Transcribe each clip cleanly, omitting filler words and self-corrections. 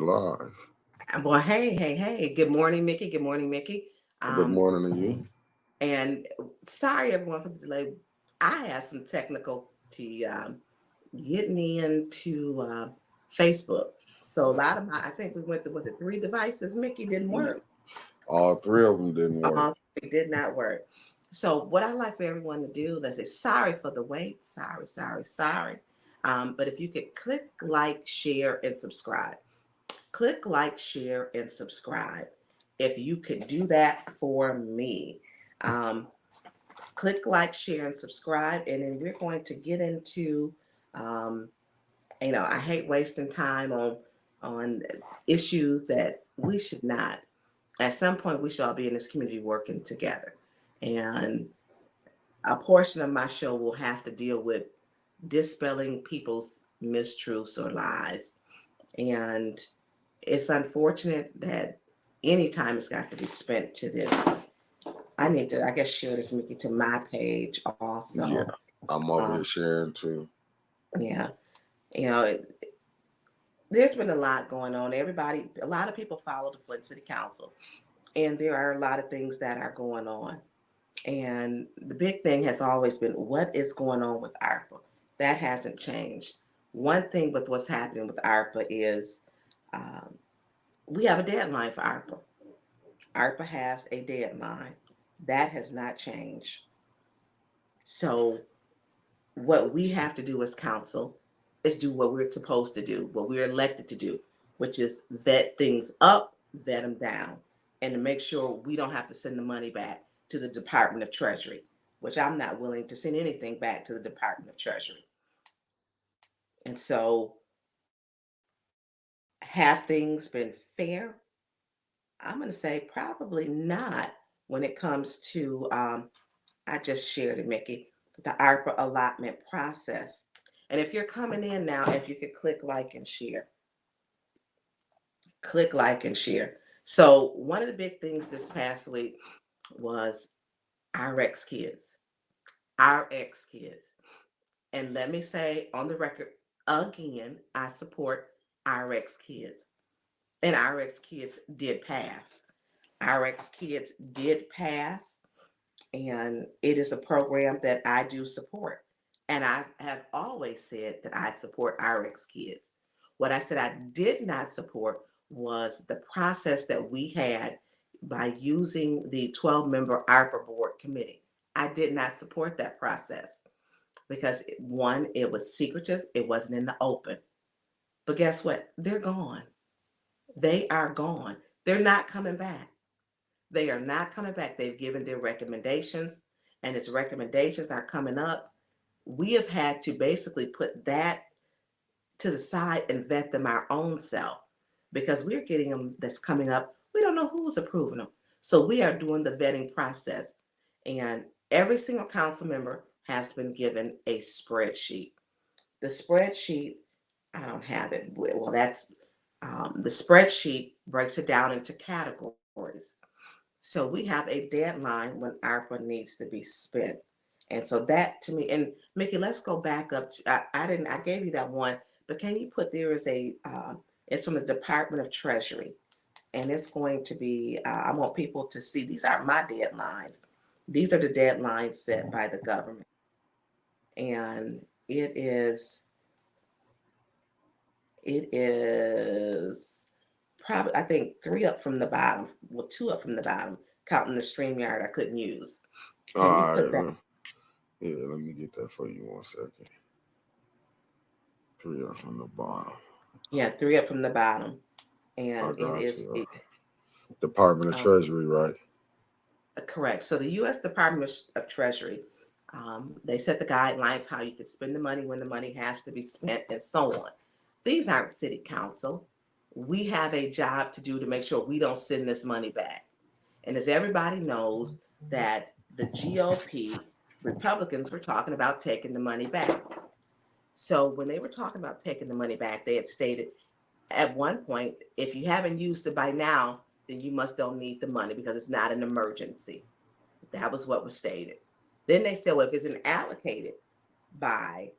live. Well, hey. Good morning, Mickey. Good morning, Mickey. Good Um, morning to you. and sorry, everyone, for the delay. I had some technical getting into Facebook. So a lot of I think we went to, was it 3 devices, Mickey, didn't work. All three of them didn't work. It did not work. So what I like for everyone to do, let's say sorry for the wait. Sorry. But if you could click like, share, and subscribe. Click like, share, and subscribe. If you could do that for me, um, click like, share, and subscribe, and then we're going to get into. Um, I hate wasting time on issues that we should not. At some point, we should all be in this community working together, and a portion of my show will have to deal with dispelling people's mistruths or lies, and it's unfortunate that any time has got to be spent to this. I need to, I guess, share this, Mickey, to my page also. Yeah, I'm over here sharing too. Yeah, you know, there's been a lot going on. A lot of people follow the Flint City Council, and there are a lot of things that are going on. And the big thing has always been what is going on with ARPA. That hasn't changed. One thing with what's happening with ARPA is um, we have a deadline for ARPA. ARPA has a deadline. That has not changed. So, what we have to do as council is do what we're supposed to do, what we're elected to do, which is vet things up, vet them down, and to make sure we don't have to send the money back to the Department of Treasury, which I'm not willing to send anything back to the Department of Treasury. And so, have things been fair? I'm going to say probably not when it comes to, I just shared it, Mickey, the ARPA allotment process. And if you're coming in now, if you could click like and share, click like and share. So, one of the big things this past week was RX Kids, RX Kids. And let me say on the record again, I support RX Kids. And RX Kids did pass. RX Kids did pass, and it is a program that I do support. And I have always said that I support RX Kids. What I said I did not support was the process that we had by using the 12-member ARPA board committee. I did not support that process because one, it was secretive, it wasn't in the open. But guess what? They're gone. They are gone. They're not coming back. They are not coming back. They've given their recommendations, and its recommendations are coming up. We have had to basically put that to the side and vet them our own self because we're getting them that's coming up. We don't know who's approving them. So we are doing the vetting process. And every single council member has been given a spreadsheet. The spreadsheet, I don't have it. Well, that's the spreadsheet breaks it down into categories. So we have a deadline when ARPA needs to be spent. And so that to me, and Mickey, let's go back up. I gave you that one, but can you put there is it's from the Department of Treasury. And it's going to be, I want people to see these are my deadlines. These are the deadlines set by the government. And it is probably, I think, three up from the bottom, well, two up from the bottom, counting the StreamYard I couldn't use. All Can you right. put that? Yeah, let me get that for you 1 second. Three up from the bottom. Yeah, three up from the bottom. I And it got is you. Department of um, Treasury, right? correct. So the U.S. Department of Treasury, they set the guidelines how you can spend the money when the money has to be spent and so on. These aren't city council. We have a job to do to make sure we don't send this money back. And as everybody knows, that the GOP Republicans were talking about taking the money back. So when they were talking about taking the money back, they had stated at one point, if you haven't used it by now, then you must don't need the money because it's not an emergency. That was what was stated. Then they said, well, if it's not allocated by,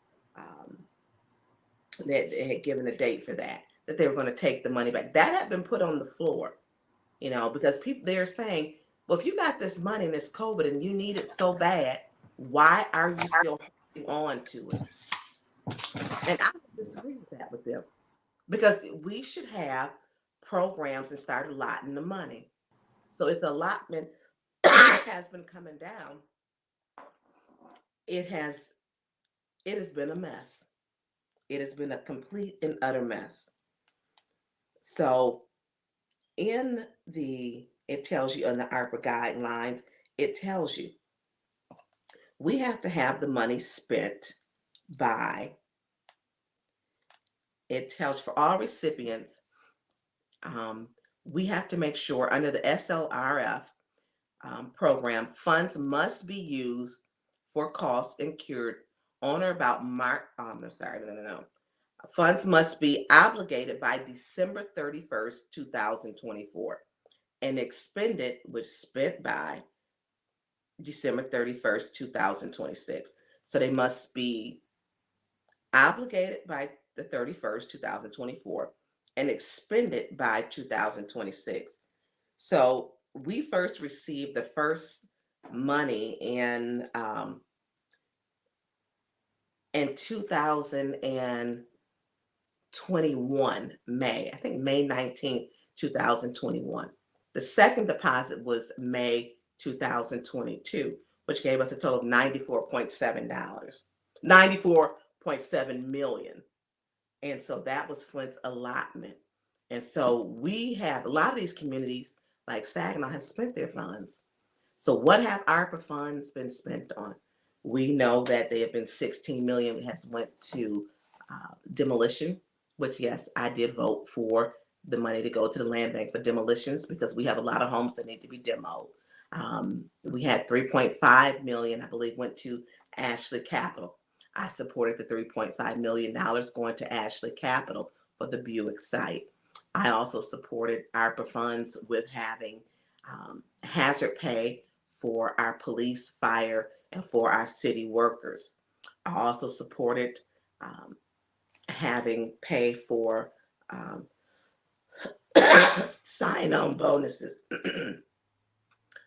they had given a date for that. that they were going to take the money back. That had been put on the floor, because people, they're saying, well, if you got this money and it's COVID and you need it so bad, why are you still holding on to it? And I would disagree with that with them, because we should have programs and start allotting the money. So if the allotment has been coming down, it has it has been a mess. It has been a complete and utter mess. So it tells you in the ARPA guidelines, it tells you we have to have the money spent by, it tells for all recipients, we have to make sure under the SLRF program, funds must be used for costs incurred on or about Funds must be obligated by December 31st, 2024, and expended, which spent by December 31st, 2026. So they must be obligated by the 31st, 2024, and expended by 2026. So we first received the first money in 2021, May, I think May 19th, 2021. The second deposit was May 2022, which gave us a total of $94.7 million. And so that was Flint's allotment. And so we have a lot of these communities like Saginaw have spent their funds. So what have ARPA funds been spent on? We know that they have been 16 million has went to demolition, which, yes, I did vote for the money to go to the land bank for demolitions, because we have a lot of homes that need to be demoed. We had 3.5 million, I believe, went to Ashley Capital. I supported the $3.5 million going to Ashley Capital for the Buick site. I also supported ARPA funds with having hazard pay for our police, fire, and for our city workers. I also supported having pay for sign-on bonuses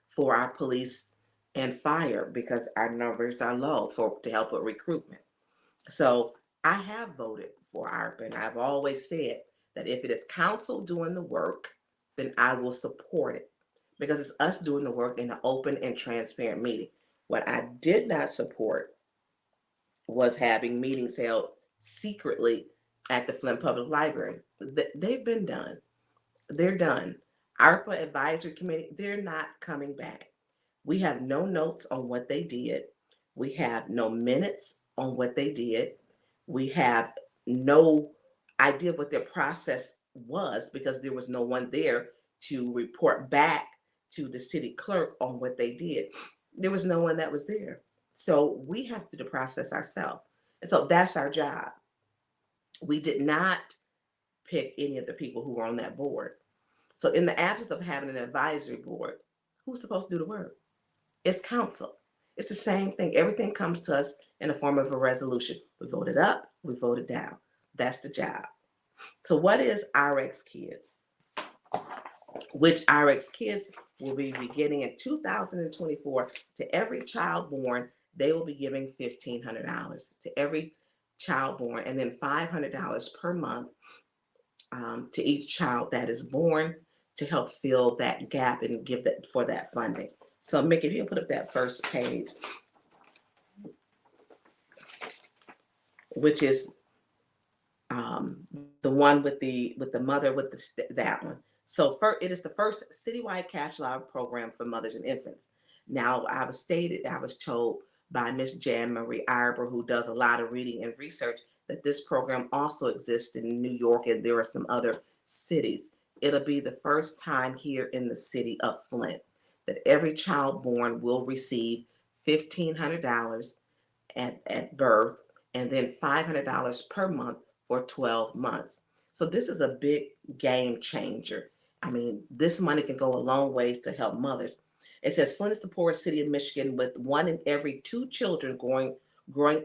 for our police and fire, because our numbers are low, to help with recruitment. So I have voted for ARPA, and I've always said that if it is council doing the work, then I will support it, because it's us doing the work in an open and transparent meeting. What I did not support was having meetings held secretly at the Flint Public Library. They've been done. They're done. ARPA Advisory Committee, they're not coming back. We have no notes on what they did. We have no minutes on what they did. We have no idea what their process was, because there was no one there to report back to the city clerk on what they did. There was no one that was there. So we have to do the process ourselves. And so that's our job. We did not pick any of the people who were on that board. So in the absence of having an advisory board, who's supposed to do the work? It's council. It's the same thing. Everything comes to us in the form of a resolution. We voted up, we voted down. That's the job. So what is RX Kids? Which RX Kids will be beginning in 2024. To every child born, they will be giving $1,500 to every child born, and then $500 per month to each child that is born, to help fill that gap and give that for that funding. So Mickey, if you can put up that first page, which is the one with the mother with that one. So it is the first citywide cash log program for mothers and infants. Now, I was told by Miss Jan Marie Arbor, who does a lot of reading and research, that this program also exists in New York, and there are some other cities. It'll be the first time here in the city of Flint that every child born will receive $1,500 at birth, and then $500 per month for 12 months. So this is a big game changer. I mean, this money can go a long ways to help mothers. It says Flint is the poorest city in Michigan, with 1 in every 2 children growing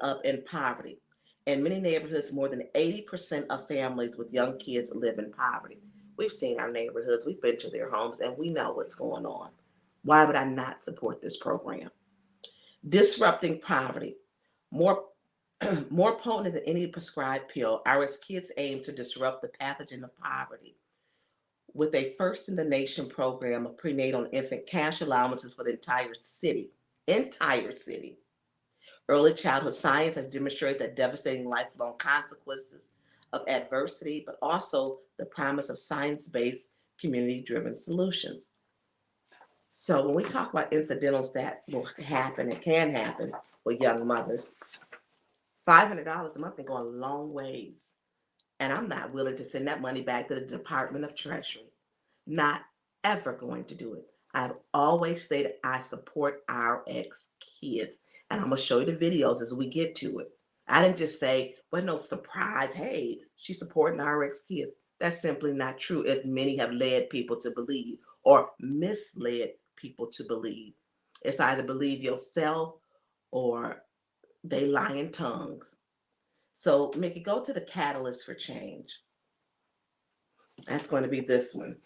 up in poverty. In many neighborhoods, more than 80% of families with young kids live in poverty. We've seen our neighborhoods, we've been to their homes, and we know what's going on. Why would I not support this program? Disrupting poverty. More, more potent than any prescribed pill, our kids aim to disrupt the pathogen of poverty with a first in the nation program of prenatal and infant cash allowances for the entire city. Entire city. Early childhood science has demonstrated the devastating lifelong consequences of adversity, but also the promise of science based, community driven solutions. So, when we talk about incidentals that will happen and can happen with young mothers, $500 a month can go a long ways. And I'm not willing to send that money back to the Department of Treasury. Not ever going to do it. I've always stated I support our ex kids. And I'm going to show you the videos as we get to it. I didn't just say, well, no surprise. Hey, she's supporting our ex kids. That's simply not true, as many have led people to believe or misled people to believe. It's either believe yourself or they lying tongues. So, Mickey, go to the catalyst for change. That's going to be this one.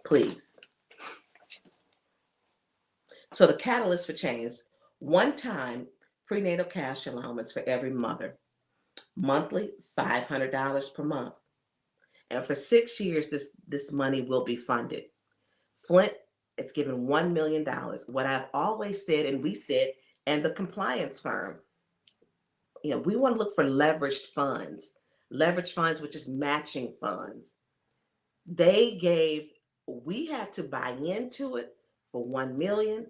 Please. So, the catalyst for change, one-time prenatal cash allowance for every mother, monthly $500 per month. And for 6 years, this money will be funded. Flint is given $1 million. What I've always said, and we said, and the compliance firm, we want to look for leveraged funds, which is matching funds. We had to buy into it for 1 million,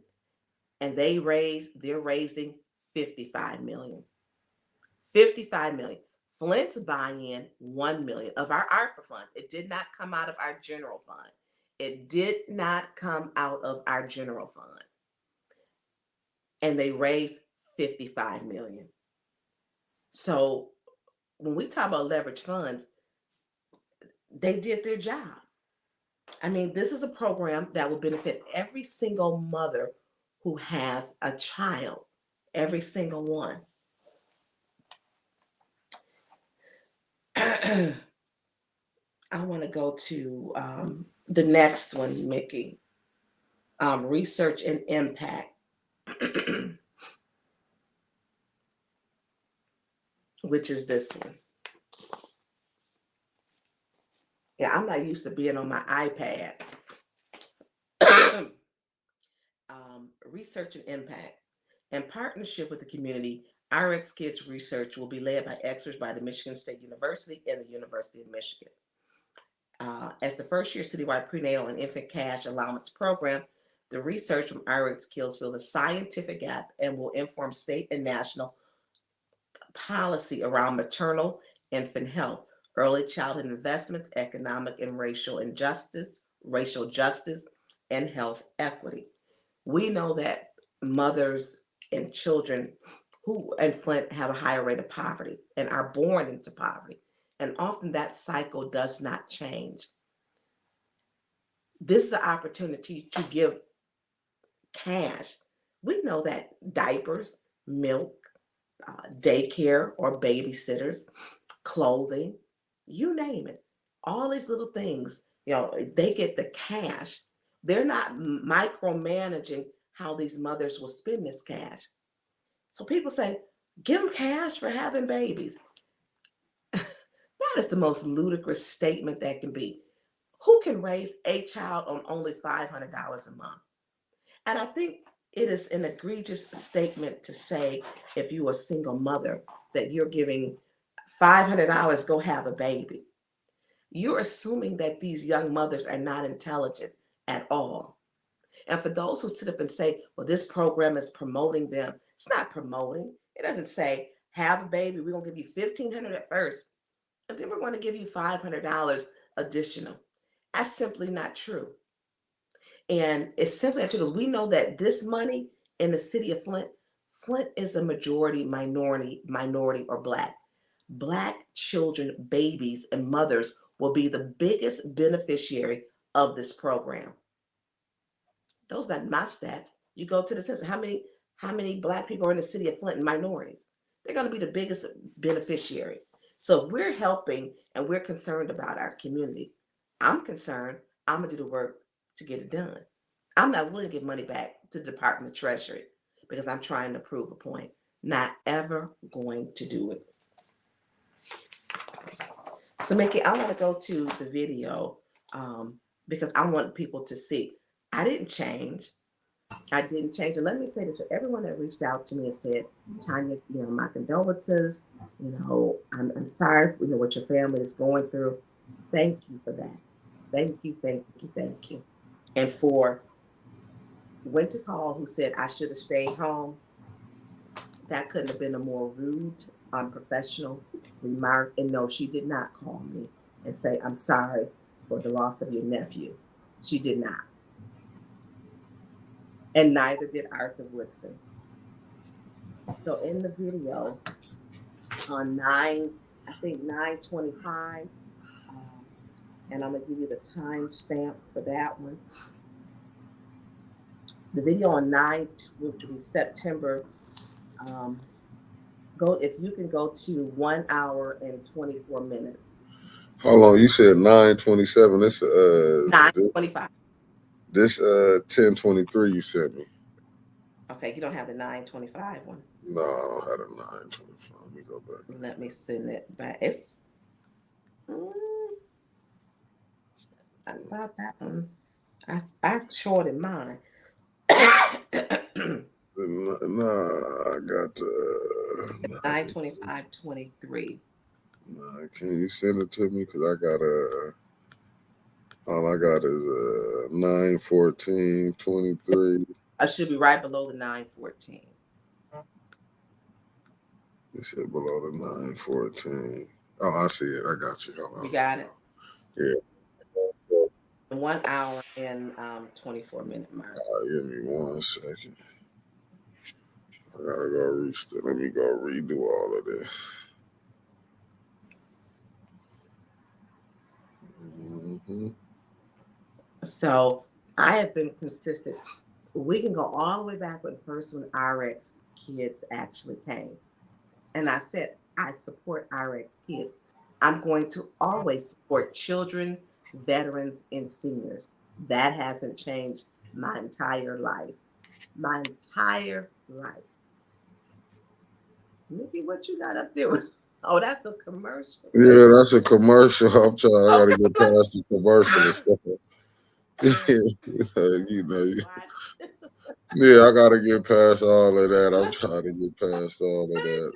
and they're raising 55 million. 55 million. Flint's buying in 1 million of our ARPA funds. It did not come out of our general fund. It did not come out of our general fund. And they raised 55 million. So when we talk about leveraged funds, they did their job. I mean, this is a program that will benefit every single mother who has a child, every single one. I want to go to the next one, Mickey. Research and impact. Which is this one. Yeah, I'm not used to being on my iPad. Research and impact. In partnership with the community, our Ex Kids research will be led by experts by the Michigan State University and the University of Michigan. As the first year citywide prenatal and infant cash allowance program, the research from our Ex Kids fills a scientific gap and will inform state and national policy around maternal infant health, early childhood investments, economic and racial justice, and health equity. We know that mothers and children who in Flint have a higher rate of poverty and are born into poverty. And often that cycle does not change. This is an opportunity to give cash. We know that diapers, milk, daycare or babysitters, clothing, you name it. All these little things, they get the cash. They're not micromanaging how these mothers will spend this cash. So people say, give them cash for having babies. That is the most ludicrous statement that can be. Who can raise a child on only $500 a month? And I think it is an egregious statement to say, if you're a single mother, that you're giving $500, go have a baby. You're assuming that these young mothers are not intelligent at all. And for those who sit up and say, well, this program is promoting them, it's not promoting. It doesn't say, have a baby, we're going to give you $1,500 at first, and then we're going to give you $500 additional. That's simply not true. And it's simply not true because we know that this money in the city of Flint is a majority minority or Black. Black children, babies, and mothers will be the biggest beneficiary of this program. Those are not my stats. You go to the census. How how many Black people are in the city of Flint and minorities. They're going to be the biggest beneficiary. So if we're helping and we're concerned about our community, I'm concerned. I'm going to do the work to get it done. I'm not willing to give money back to the Department of Treasury because I'm trying to prove a point. Not ever going to do it. So, Mickey, I want to go to the video because I want people to see. I didn't change. I didn't change. And let me say this for everyone that reached out to me and said, Tonya, my condolences. I'm sorry, what your family is going through. Thank you for that. Thank you, thank you, thank you. And for Winters Hall, who said I should have stayed home, that couldn't have been a more rude, unprofessional remark. And no, she did not call me and say, I'm sorry for the loss of your nephew. She did not. And neither did Arthur Woodson. So in the video on 9:25, and I'm gonna give you the time stamp for that one. The video on 9, which will be September, if you can go to 1 hour and 24 minutes. Hold on, you said 9:27. This 9:25. This 10:23 you sent me. Okay, you don't have the 9:25 one. No, I don't have the 9:25. Let me go back. Let me send it back. It's about that one. I've shorted mine. Nah, I got 9:25:23. Nah, can you send it to me? Because I got all I got is 9:14:23. I should be right below the 9:14. You said below the 9:14. Oh, I see it. I got you. You got it? Yeah. 1 hour and 24 minute mark. Give me 1 second. I gotta go restart. Let me go redo all of this. Mm-hmm. So I have been consistent. We can go all the way back when RX kids actually came. And I said, I support RX kids. I'm going to always support children, veterans, and seniors. That hasn't changed my entire life. My entire life. Mickey, what you got up there? Oh, that's a commercial. Yeah, that's a commercial. I'm trying. I gotta get past the commercial and stuff. Yeah, I gotta get past all of that. I'm trying to get past all of that.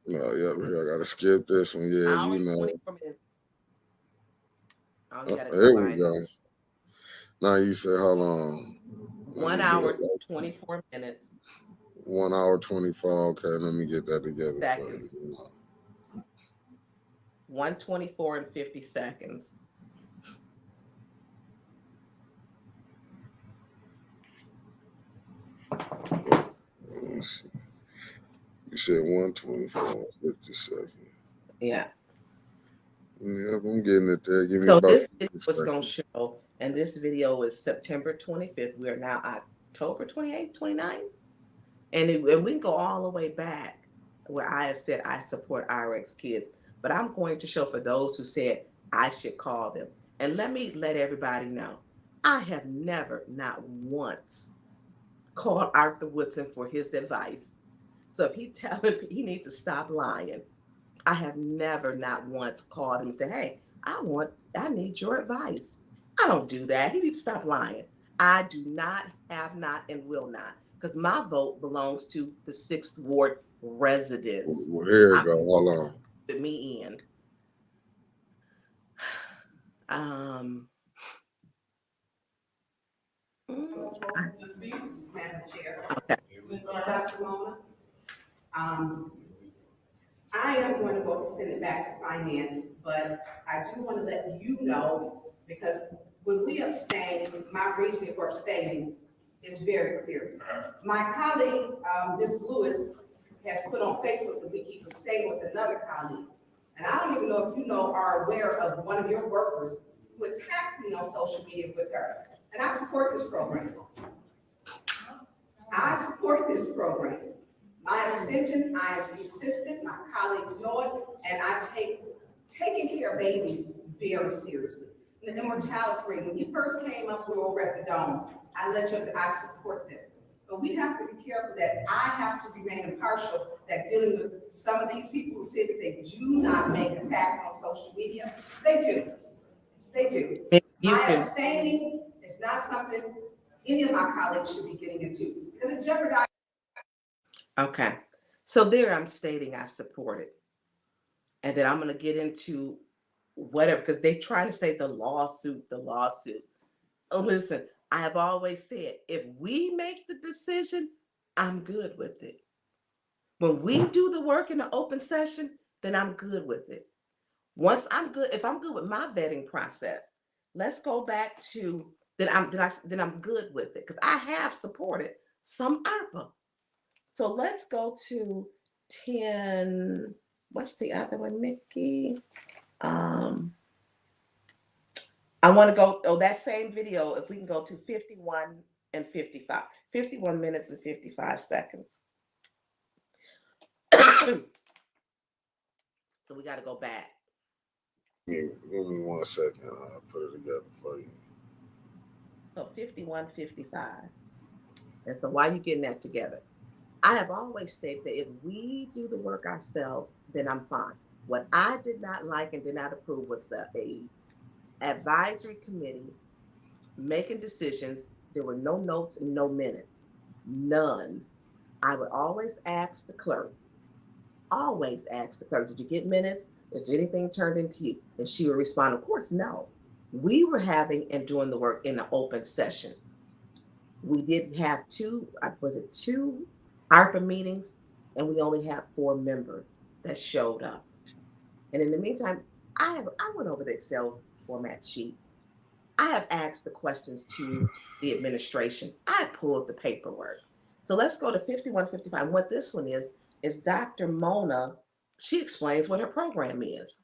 No, yeah, I gotta skip this one. Yeah, There we go. Now you say, hold on. 1 hour, 24 minutes. 1 hour, 24. Okay, let me get that together. Seconds. 1:24 and 50 seconds. You said 1:24 and 50 seconds. Yeah. Yeah, I'm getting it there. Give me so about this was going to show, and this video is September 25th. We are now October 28th, 29th. And we can go all the way back where I have said I support RX kids. But I'm going to show for those who said I should call them. And let me let everybody know, I have never, not once, called Arthur Woodson for his advice. So if he telling me he needs to stop lying, I have never, not once called him and said, hey, I need your advice. I don't do that. He needs to stop lying. I do not, have not, and will not, because my vote belongs to the 6th Ward residents. Well, here you go. Hold on. Put me in. Madam Chair. Okay. Dr. Mona, I am going to vote to send it back to finance, but I do want to let you know, because when we abstain, my reasoning for abstaining is very clear. My colleague, Ms. Lewis, has put on Facebook that we keep abstaining with another colleague. And I don't even know if you are aware of one of your workers who attacked me on social media with her. And I support this program. I support this program. My abstention, I am consistent, my colleagues know it, and I take taking care of babies very seriously. And the mortality rate, when you first came up, we were over at the Dome, I let you know that I support this. But we have to be careful that I have to remain impartial, that dealing with some of these people who say that they do not make attacks on social media, they do. They do. My abstaining is not something any of my colleagues should be getting into because it jeopardizes. Okay. So there I'm stating I support it. And then I'm going to get into whatever, because they try to say the lawsuit. Oh, listen, I have always said, if we make the decision, I'm good with it. When we do the work in the open session, then I'm good with it. Once I'm good, if I'm good with my vetting process, let's go back to then I'm good with it because I have supported some ARPA. So let's go to 10. What's the other one, Mickey? I want to go, that same video, if we can go to 51 and 55, 51 minutes and 55 seconds. So we got to go back. Give me 1 second. I'll put it together for you. So 51, 55. And so while you're getting that together, I have always stated that if we do the work ourselves, then I'm fine. What I did not like and did not approve was a advisory committee making decisions. There were no notes and no minutes, none. I would always ask the clerk, did you get minutes? Is anything turned into you? And she would respond, of course, no. We were having and doing the work in an open session. We did have two ARPA meetings, and we only have 4 members that showed up. And in the meantime, I went over the Excel format sheet. I have asked the questions to the administration. I pulled the paperwork. So let's go to 5155. What this one is Dr. Mona. She explains what her program is.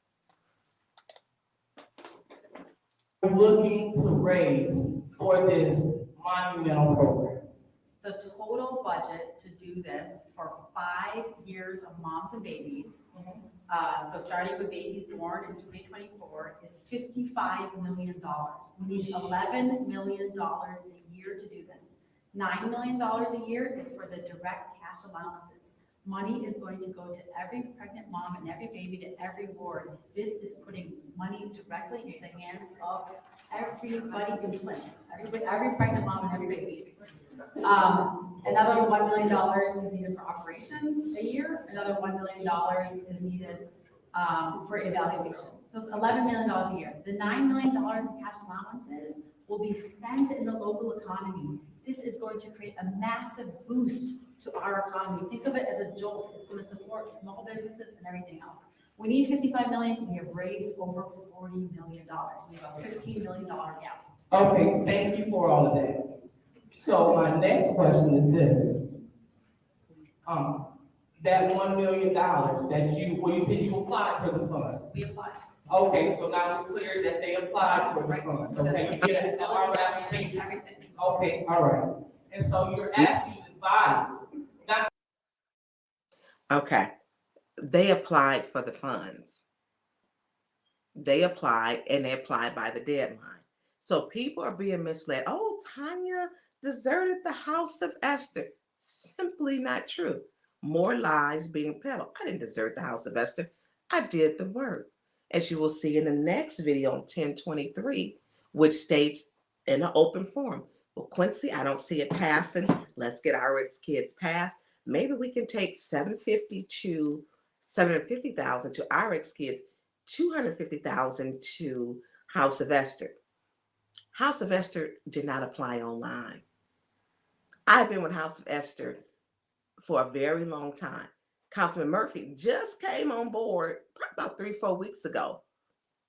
We're looking to raise for this monumental program. The total budget to do this for 5 years of moms and babies, so starting with babies born in 2024, is $55 million. We need $11 million a year to do this. $9 million a year is for the direct cash allowances. Money is going to go to every pregnant mom and every baby, to every ward. This is putting money directly into the hands of everybody in Flint, every pregnant mom and every baby. Another $1 million is needed for operations a year. Another $1 million is needed for evaluation. So it's $11 million a year. The $9 million in cash allowances will be spent in the local economy. This is going to create a massive boost to our economy. Think of it as a jolt. It's going to support small businesses and everything else. We need $55 million. We have raised over $40 million. We have a $15 million gap. Okay, thank you for all of that. So my next question is this. That $1 million that you said you applied for the fund. We applied. Okay, so now it's clear that they applied for the fund. Okay, you get an ARPA application. Everything. Okay, all right. And so you're asking this body. Okay. They applied for the funds. They applied, and they applied by the deadline. So people are being misled. Oh, Tonya deserted the house of Esther. Simply not true. More lies being peddled. I didn't desert the house of Esther. I did the work. As you will see in the next video on 1023, which states in an open forum. Well, Quincy, I don't see it passing. Let's get our kids passed. Maybe we can take $750,000 to RX kids, $250,000 to House of Esther. House of Esther did not apply online. I've been with House of Esther for a very long time. Councilman Murphy just came on board about 3-4 weeks ago.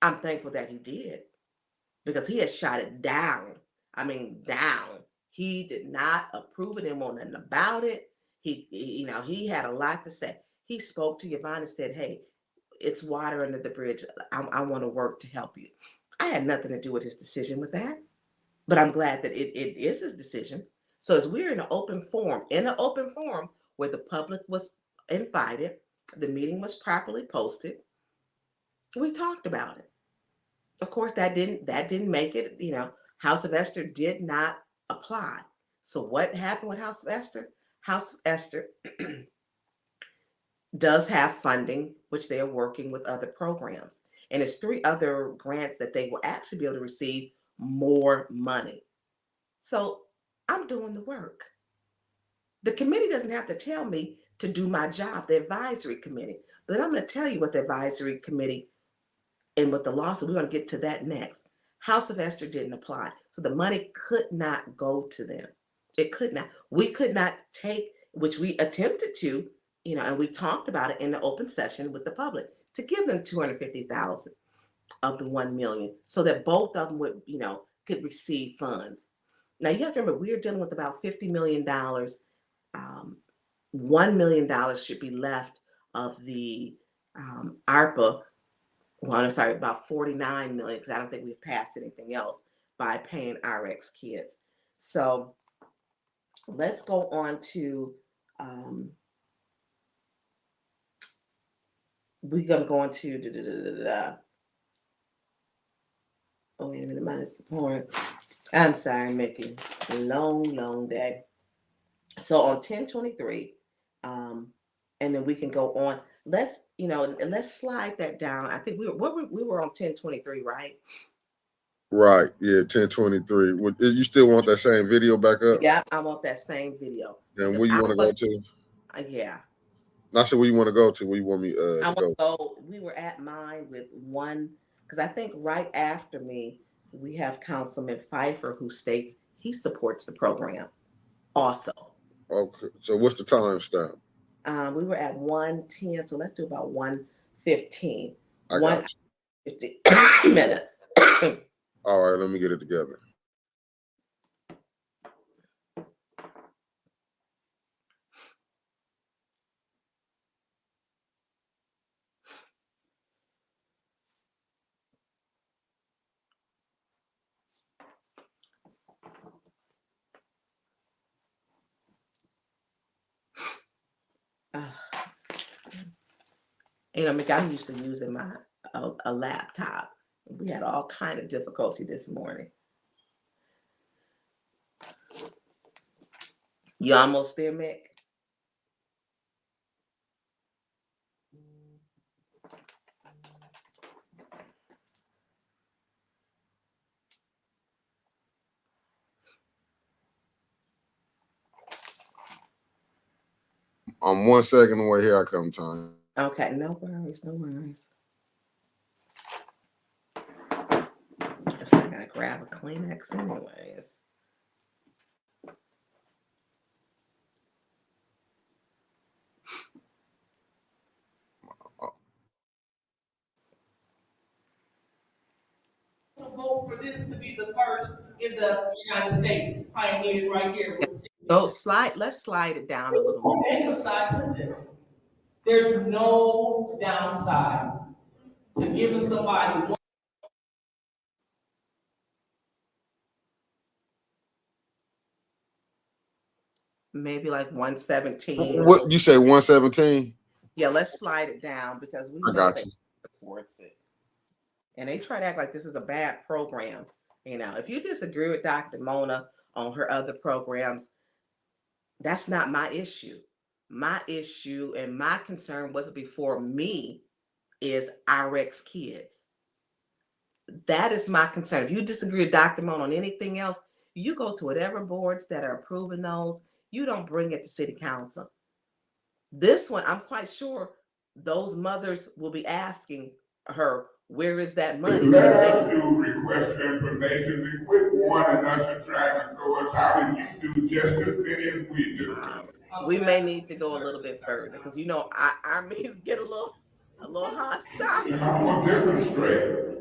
I'm thankful that he did, because he has shot it down. I mean, down. He did not approve it and want nothing about it. He had a lot to say. He spoke to Yvonne and said, hey, it's water under the bridge. I want to work to help you. I had nothing to do with his decision with that, but I'm glad that it is his decision. So as we're in an open forum, where the public was invited, the meeting was properly posted, we talked about it. Of course, that didn't make it. House of Esther did not apply. So what happened with House of Esther? House of Esther does have funding, which they are working with other programs. And it's 3 other grants that they will actually be able to receive more money. So I'm doing the work. The committee doesn't have to tell me to do my job, the advisory committee. But I'm going to tell you what the advisory committee and with the lawsuit, we're going to get to that next. House of Esther didn't apply. So the money could not go to them. It could not. We could not take, which we attempted to, and we talked about it in the open session with the public, to give them $250,000 of the $1 million so that both of them would, could receive funds. Now you have to remember, we're dealing with about $50 million. $1 million should be left of the ARPA. Well, I'm sorry, about 49 million, because I don't think we've passed anything else by paying RX kids. So let's go on to, we're going to go on to, oh, wait a minute, my support. I'm sorry, Mickey. Long day. So on 10/23, and then we can go on. Let's slide that down. I think we were on 10/23, right? Right. Yeah, 10/23. You still want that same video back up? Yeah, I want that same video. And where you want to go to? Yeah. Not sure where you want to go to. Where you want me I want to to go. We were at mine with one, because I think right after me, we have Councilman Pfeiffer, who states he supports the program also. Okay. So what's the time stamp? We were at 1:10, so let's do about 1:15. I got you. 50 minutes. All right, let me get it together. Mick, I'm used to using a laptop. We had all kind of difficulty this morning. You almost there, Mick? I'm 1 second away. Here I come, Tonya. Okay, no worries. Guess I gotta grab a Kleenex anyways. Vote for this to be the first in the United States, pioneered right here. Let's slide it down a little more. Emphasize this. There's no downside to giving somebody one. Maybe like 117. What you say? 117? Yeah, let's slide it down because we I got you. Towards it. And they try to act like this is a bad program. If you disagree with Dr. Mona on her other programs, that's not my issue. My issue and my concern wasn't before me is RX kids. That is my concern. If you disagree with Dr. Mona on anything else, you go to whatever boards that are approving those. You don't bring it to city council. This one, I'm quite sure those mothers will be asking her, where is that money? Let us do request for information and quit warning us and trying to throw us out, and you do just as many as we do. We may need to go a little bit further because our meetings get a little hostile. And I'm gonna demonstrate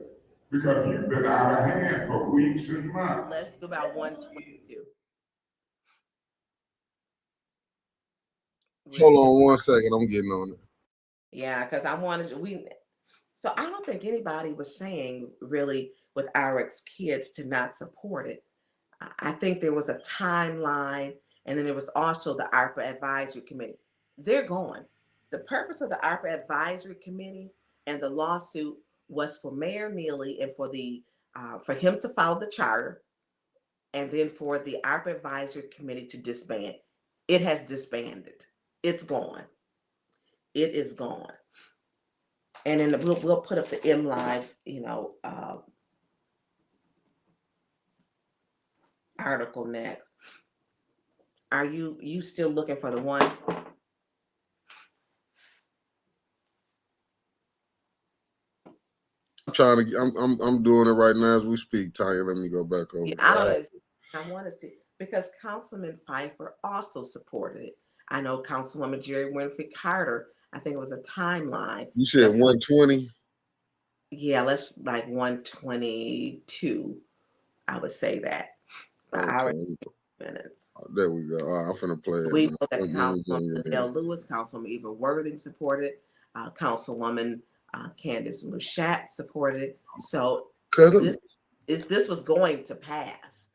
because you've been out of hand for weeks and months. Let's do about 122. Hold on 1 second. I'm getting on it. Yeah, because so I don't think anybody was saying really with RX kids to not support it. I think there was a timeline, and then there was also the ARPA Advisory Committee. They're gone. The purpose of the ARPA Advisory Committee and the lawsuit was for Mayor Neely and for him to follow the charter, and then for the ARPA Advisory Committee to disband. It has disbanded. It's gone. It is gone. And then we'll put up the MLive, article next. Are you still looking for the one? I'm doing it right now as we speak, Tonya. Let me go back over. Yeah, I want to see, because Councilman Pfeiffer also supported it. I know Councilwoman Jerry Winfrey Carter, I think it was a timeline. You said 120? Yeah, let's like 122. I would say that. Hour minutes. There we go. I'm finna play it. We know that Councilwoman Dale Lewis, Councilwoman Eva Worthing supported, Councilwoman Candace Mushat supported it. So this was going to pass.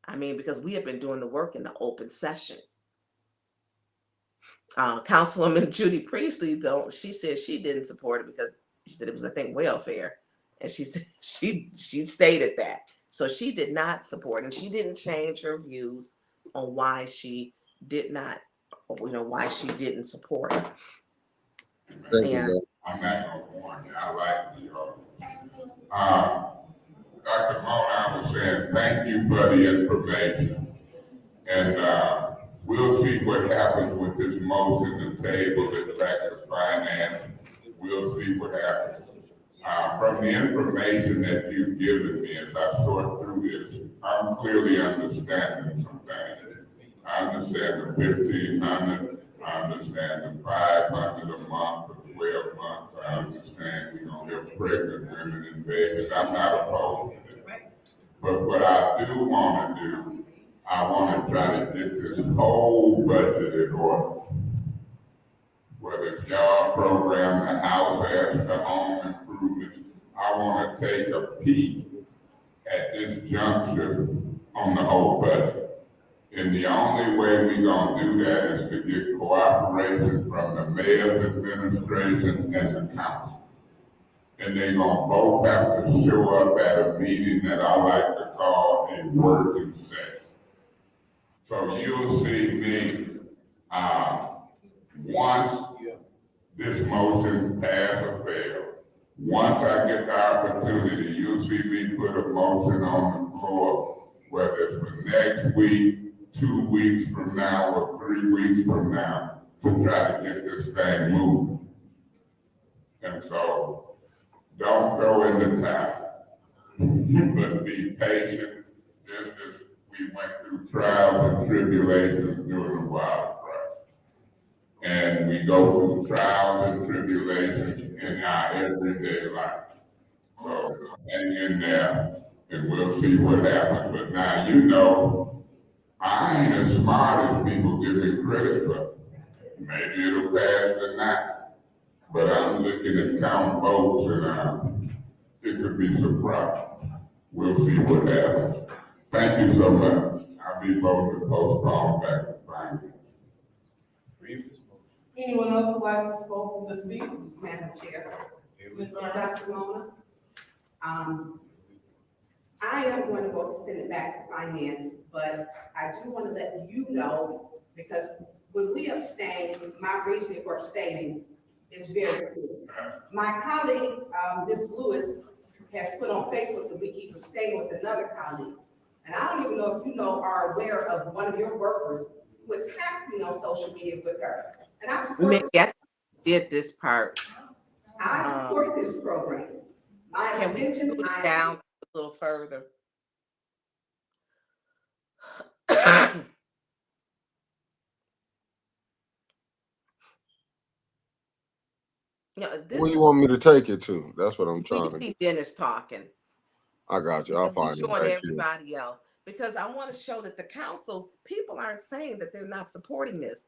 I mean, because we have been doing the work in the open session. Councilwoman Judy Priestley, though, she said she didn't support it because she said it was, I think, welfare, and she said she stated that. So she did not support, and she didn't change her views on why she did not, why she didn't support it. And I'm not gonna warn you. I like the Dr. Mona was saying thank you for the information, and we'll see what happens with this motion to table it back to finance. We'll see what happens. From the information that you've given me as I sort through this, I'm clearly understanding some things. I understand the 1,500. I understand the 500 a month for 12 months. I understand we don't have pregnant women and babies. I'm not opposed to it. But what I do want to do, I want to try to get this whole budget in order. Whether it's y'all program, the house as the home improvements, I want to take a peek at this juncture on the whole budget. And the only way we're going to do that is to get cooperation from the mayor's administration and the council. And they're going to both have to show up at a meeting that I like to call a working session. So you'll see me, once this motion pass or fail, once I get the opportunity, you'll see me put a motion on the floor, whether it's for next week, 2 weeks from now, or 3 weeks from now, to try to get this thing moving. And so, don't throw in the towel, but be patient, just as we went through trials and tribulations during the wild crisis. And we go through trials and tribulations in our everyday life. So hang in there and we'll see what happens. But now, I ain't as smart as people give me credit for. Maybe it'll pass tonight. But I'm looking at count votes and it could be surprised. We'll see what happens. Thank you so much. I'll be voting to postpone back to finance. Anyone else would like to speak? Madam Chair. Dr. Mona. I am going to vote to send it back to finance, but I do want to let you know, because when we abstain, my reasoning for abstaining is very clear. My colleague, Ms. Lewis, has put on Facebook that we keep abstaining with another colleague. And I don't even know if you are aware of one of your workers who attacked me on social media with her. And I support did this part. I support this program. My Can we extension, move it down a little further? Where you want me to take it to? That's what I'm trying to see Dennis talking. I got you. I'll find it. Showing everybody else, because I want to show that the council people aren't saying that they're not supporting this.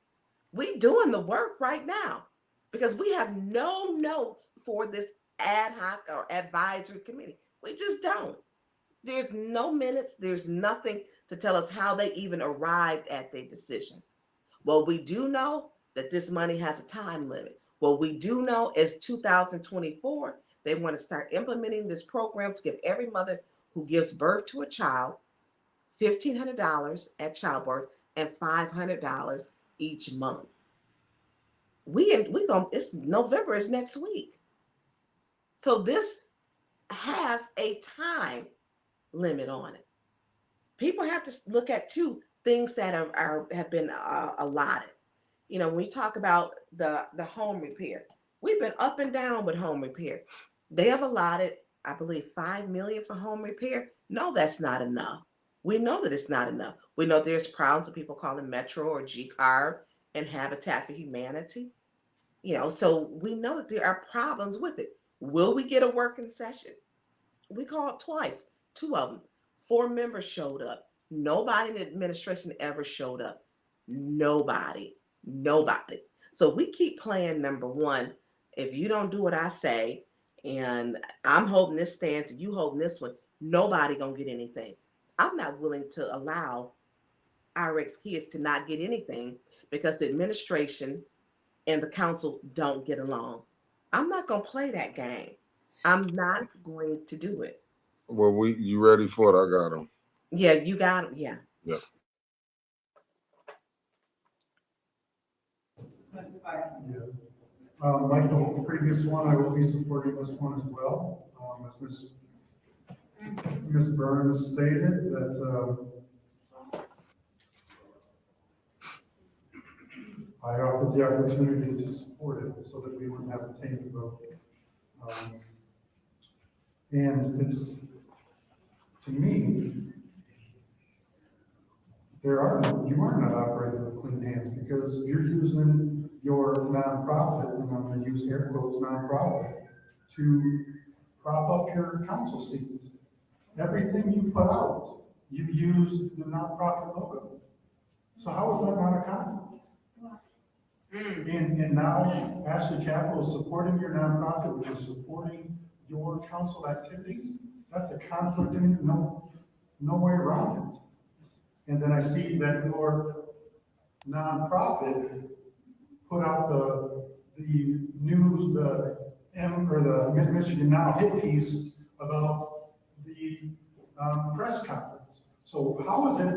We doing the work right now because we have no notes for this ad hoc or advisory committee. We just don't. There's no minutes, there's nothing to tell us how they even arrived at their decision. Well, we do know that this money has a time limit. What we do know is 2024, they want to start implementing this program to give every mother who gives birth to a child $1,500 at childbirth and $500 each month. We going it's November is next week. So this has a time limit on it. People have to look at two things that have been allotted. You know, when we talk about the home repair, we've been up and down with home repair. They have allotted, I believe, $5 million for home repair. No, that's not enough. We know that it's not enough. We know there's problems with people calling Metro or G-Carb and Habitat for Humanity. You know, so we know that there are problems with it. Will we get a working session? We called twice, two of them. 4 members showed up. Nobody in the administration ever showed up. Nobody. So we keep playing number one. If you don't do what I say, and I'm holding this stance and you holding this one, nobody gonna get anything. I'm not willing to allow RX kids to not get anything because the administration and the council don't get along. I'm not gonna play that game. I'm not going to do it. Well, you ready for it? I got them. Yeah, you got them. Yeah. Yeah. Like the previous one, I will be supporting this one as well. As Ms. Burns stated, that I offered the opportunity to support it so that we wouldn't have a tainted vote. And it's, to me, you are not operating with clean hands because you're using your nonprofit, and I'm going to use air quotes, nonprofit, to prop up your council seats. Everything you put out, you use the nonprofit logo. So how is that not a conflict? And now Ashley Capital is supporting your nonprofit, which is supporting your council activities. That's a conflict in no way around it. And then I see that your nonprofit put out the news, the Mid-Michigan Now hit piece about the press conference. So how is it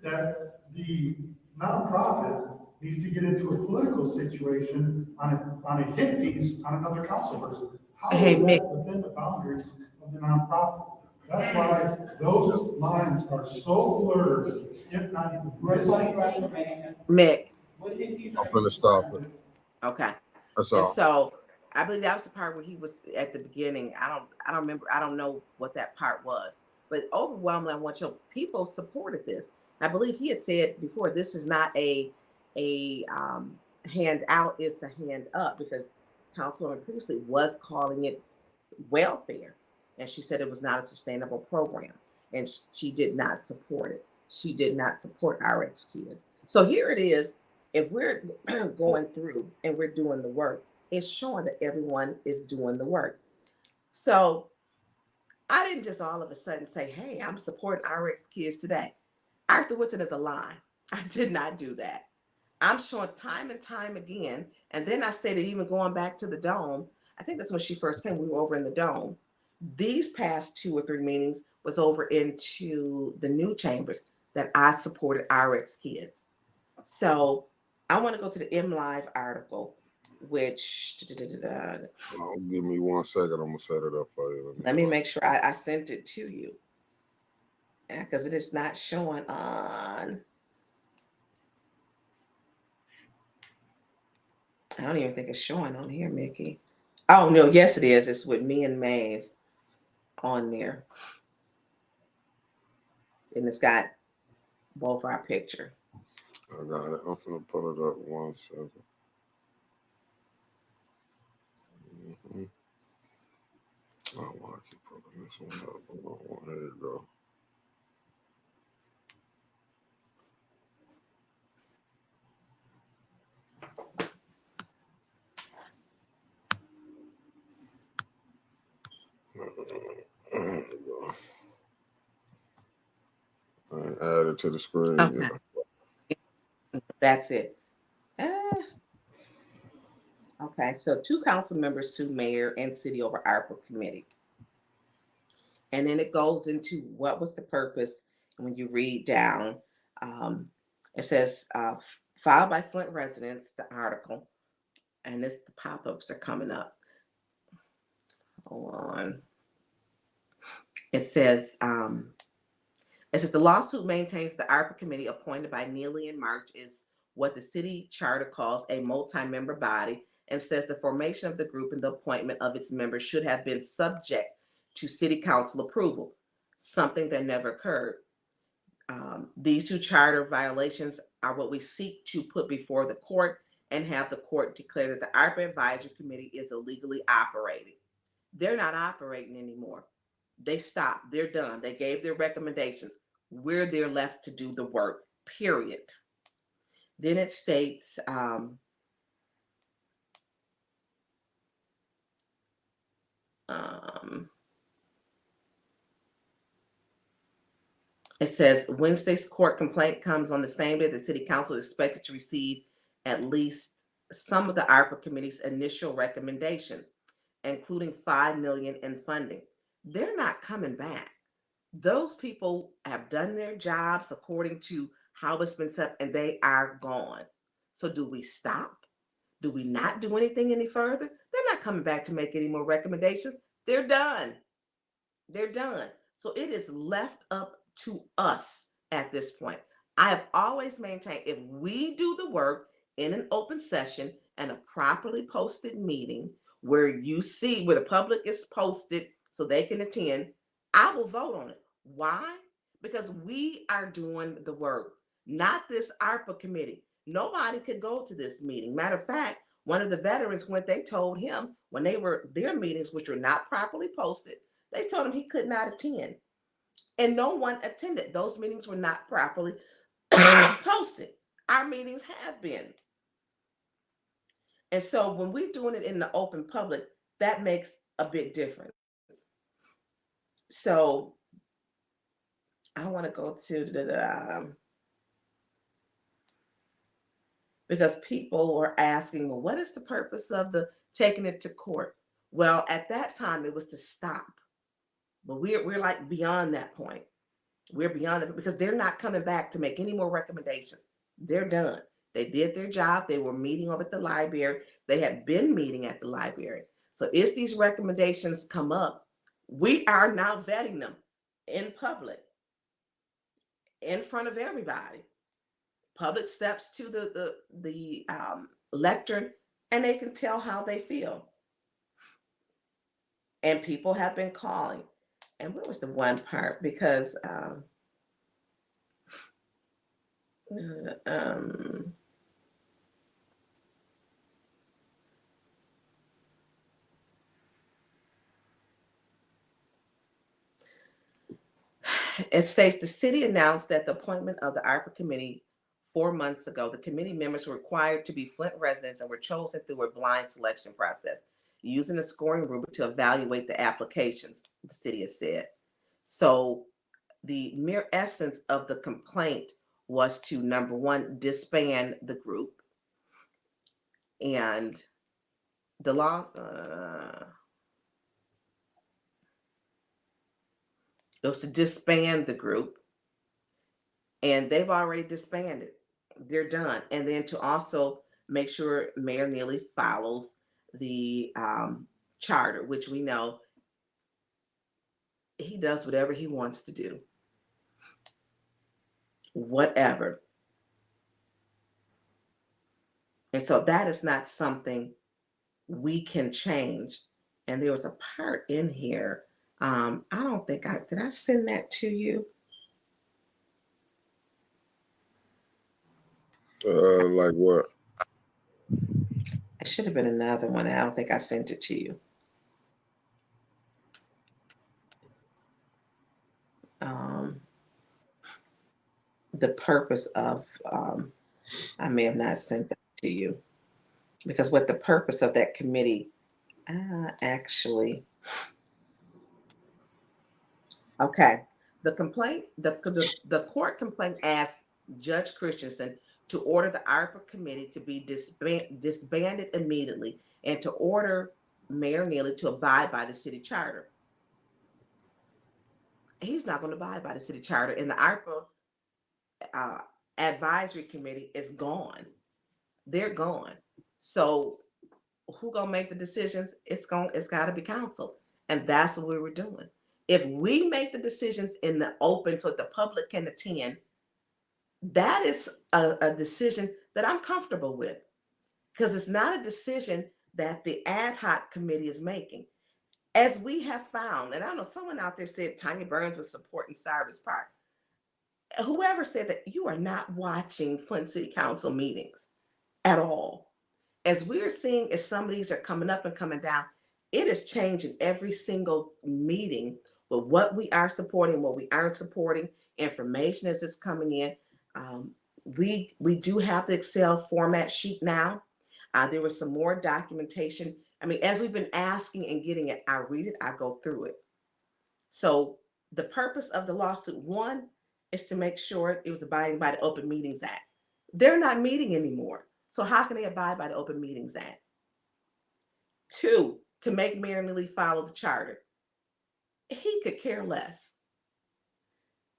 that the nonprofit needs to get into a political situation on a hit piece on another council person? How is that within the boundaries of the nonprofit? That's why those lines are so blurred, if not even missing. Mick. I'm gonna stop it. Okay. That's And all. so I believe that was the part where he was at the beginning. I don't remember. I don't know what that part was. But overwhelmingly, I want your people supported this. I believe he had said before, this is not a handout, it's a hand up, because Councilwoman Priestley was calling it welfare. And she said it was not a sustainable program. And she did not support it. She did not support RX kids. So here it is. If we're going through and we're doing the work, it's showing that everyone is doing the work. So I didn't just all of a sudden say, hey, I'm supporting RX kids today. Arthur Woodson is a lie. I did not do that. I'm showing time and time again. And then I stated, even going back to the Dome, I think that's when she first came, we were over in the Dome. These past 2 or 3 meetings was over into the new chambers that I supported RX kids. So I want to go to the MLive article, which Give me 1 second. I'm gonna set it up for you. let me make sure I sent it to you, because it is not showing on. I don't even think it's showing on here, Mickey. Oh no, yes it is. It's with me and Maze on there, and it's got both our picture. I got it. I'm gonna put it up 1 second. Mm-hmm. Oh, why I keep putting this one up? Oh, there you go. There you go. And add it to the screen. Okay. That's it. Okay, so 2 council members sue mayor and city over ARPA committee. And then it goes into what was the purpose. And when you read down, it says, filed by Flint residents, the article, and the pop-ups are coming up. Hold on. It says the lawsuit maintains the ARPA committee appointed by Neely and March is what the city charter calls a multi-member body, and says the formation of the group and the appointment of its members should have been subject to city council approval, something that never occurred. These 2 charter violations are what we seek to put before the court and have the court declare that the ARPA advisory committee is illegally operating. They're not operating anymore. They stopped. They're done. They gave their recommendations. We're there left to do the work, period. Then it states, it says Wednesday's court complaint comes on the same day the city council is expected to receive at least some of the ARPA committee's initial recommendations, including $5 million in funding. They're not coming back. Those people have done their jobs according to how it's been set, and they are gone. So do we stop? Do we not do anything any further? They're not coming back to make any more recommendations. They're done. They're done. So it is left up to us at this point. I have always maintained if we do the work in an open session and a properly posted meeting where you see where the public is posted so they can attend, I will vote on it. Why? Because we are doing the work, not this ARPA committee. Nobody could go to this meeting. Matter of fact, one of the veterans, when they told him, when they were their meetings, which were not properly posted, they told him he could not attend. And no one attended. Those meetings were not properly posted. Our meetings have been. And so when we're doing it in the open public, that makes a big difference. So I want to go to the because people were asking, well, what is the purpose of the taking it to court? Well, at that time it was to stop. But we're like beyond that point. We're beyond it because they're not coming back to make any more recommendations. They're done. They did their job. They were meeting over at the library. They had been meeting at the library. So as these recommendations come up, we are now vetting them in public, in front of everybody. Public steps to the lectern, and they can tell how they feel. And people have been calling. And what was the one part? Because it states the city announced that the appointment of the ARPA committee 4 months ago. The committee members were required to be Flint residents and were chosen through a blind selection process using a scoring rubric to evaluate the applications, the city has said. So the mere essence of the complaint was to, number one, disband the group. And the laws, it was to disband the group. And they've already disbanded. They're done. And then to also make sure Mayor Neely follows the charter, which we know he does whatever he wants to do. Whatever. And so that is not something we can change. And there was a part in here. I don't think did I send that to you? Like what? It should have been another one. I don't think I sent it to you. The purpose of, I may have not sent that to you because what the purpose of that committee actually, okay. The complaint, the court complaint asked Judge Christensen to order the ARPA committee to be disbanded immediately and to order Mayor Neely to abide by the city charter. He's not going to abide by the city charter, and the ARPA advisory committee is gone. They're gone. So who gonna make the decisions? It's got to be council, and that's what we were doing. If we make the decisions in the open so that the public can attend, that is a decision that I'm comfortable with, because it's not a decision that the ad hoc committee is making. As we have found, and I know someone out there said Tonya Burns was supporting Cyrus Park. Whoever said that, you are not watching Flint City Council meetings at all. As we're seeing, as some of these are coming up and coming down, it is changing every single meeting with what we are supporting, what we aren't supporting, information as it's coming in. We do have the Excel format sheet now. There was some more documentation. I mean, as we've been asking and getting it, I read it, I go through it. So the purpose of the lawsuit, one, is to make sure it was abiding by the Open Meetings Act. They're not meeting anymore. So how can they abide by the Open Meetings Act? Two, to make Mayor Neely follow the charter. He could care less.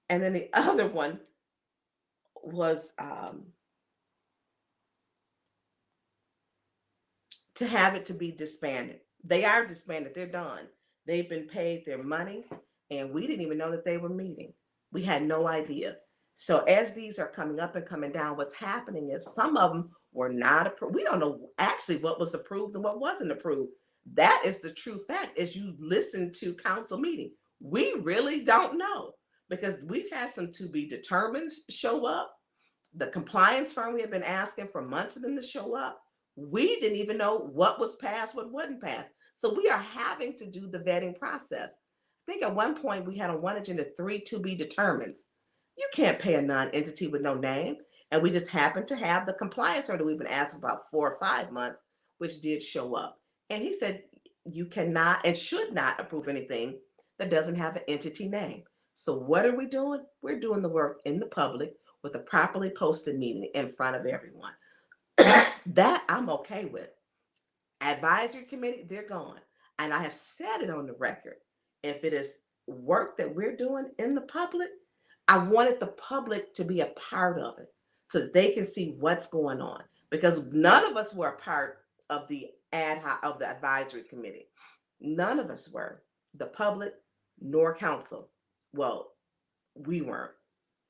And then the other one was to have it to be disbanded. They are disbanded. They're done. They've been paid their money, and we didn't even know that they were meeting. We had no idea. So as these are coming up and coming down, what's happening is some of them were not approved. We don't know actually what was approved and what wasn't approved. That is the true fact. As you listen to council meeting, we really don't know, because we've had some to be determined show up. The compliance firm, we have been asking for months for them to show up. We didn't even know what was passed, what wasn't passed. So we are having to do the vetting process. I think at one point we had on one agenda 3 to be determined. You can't pay a non-entity with no name. And we just happened to have the compliance order we've been asking for about 4 or 5 months, which did show up. And he said, you cannot and should not approve anything that doesn't have an entity name. So what are we doing? We're doing the work in the public with a properly posted meeting in front of everyone. That I'm okay with. Advisory committee, they're gone. And I have said it on the record. If it is work that we're doing in the public, I wanted the public to be a part of it so that they can see what's going on, because none of us were a part of the ad hoc of the advisory committee. None of us were, the public nor council. Well, we weren't.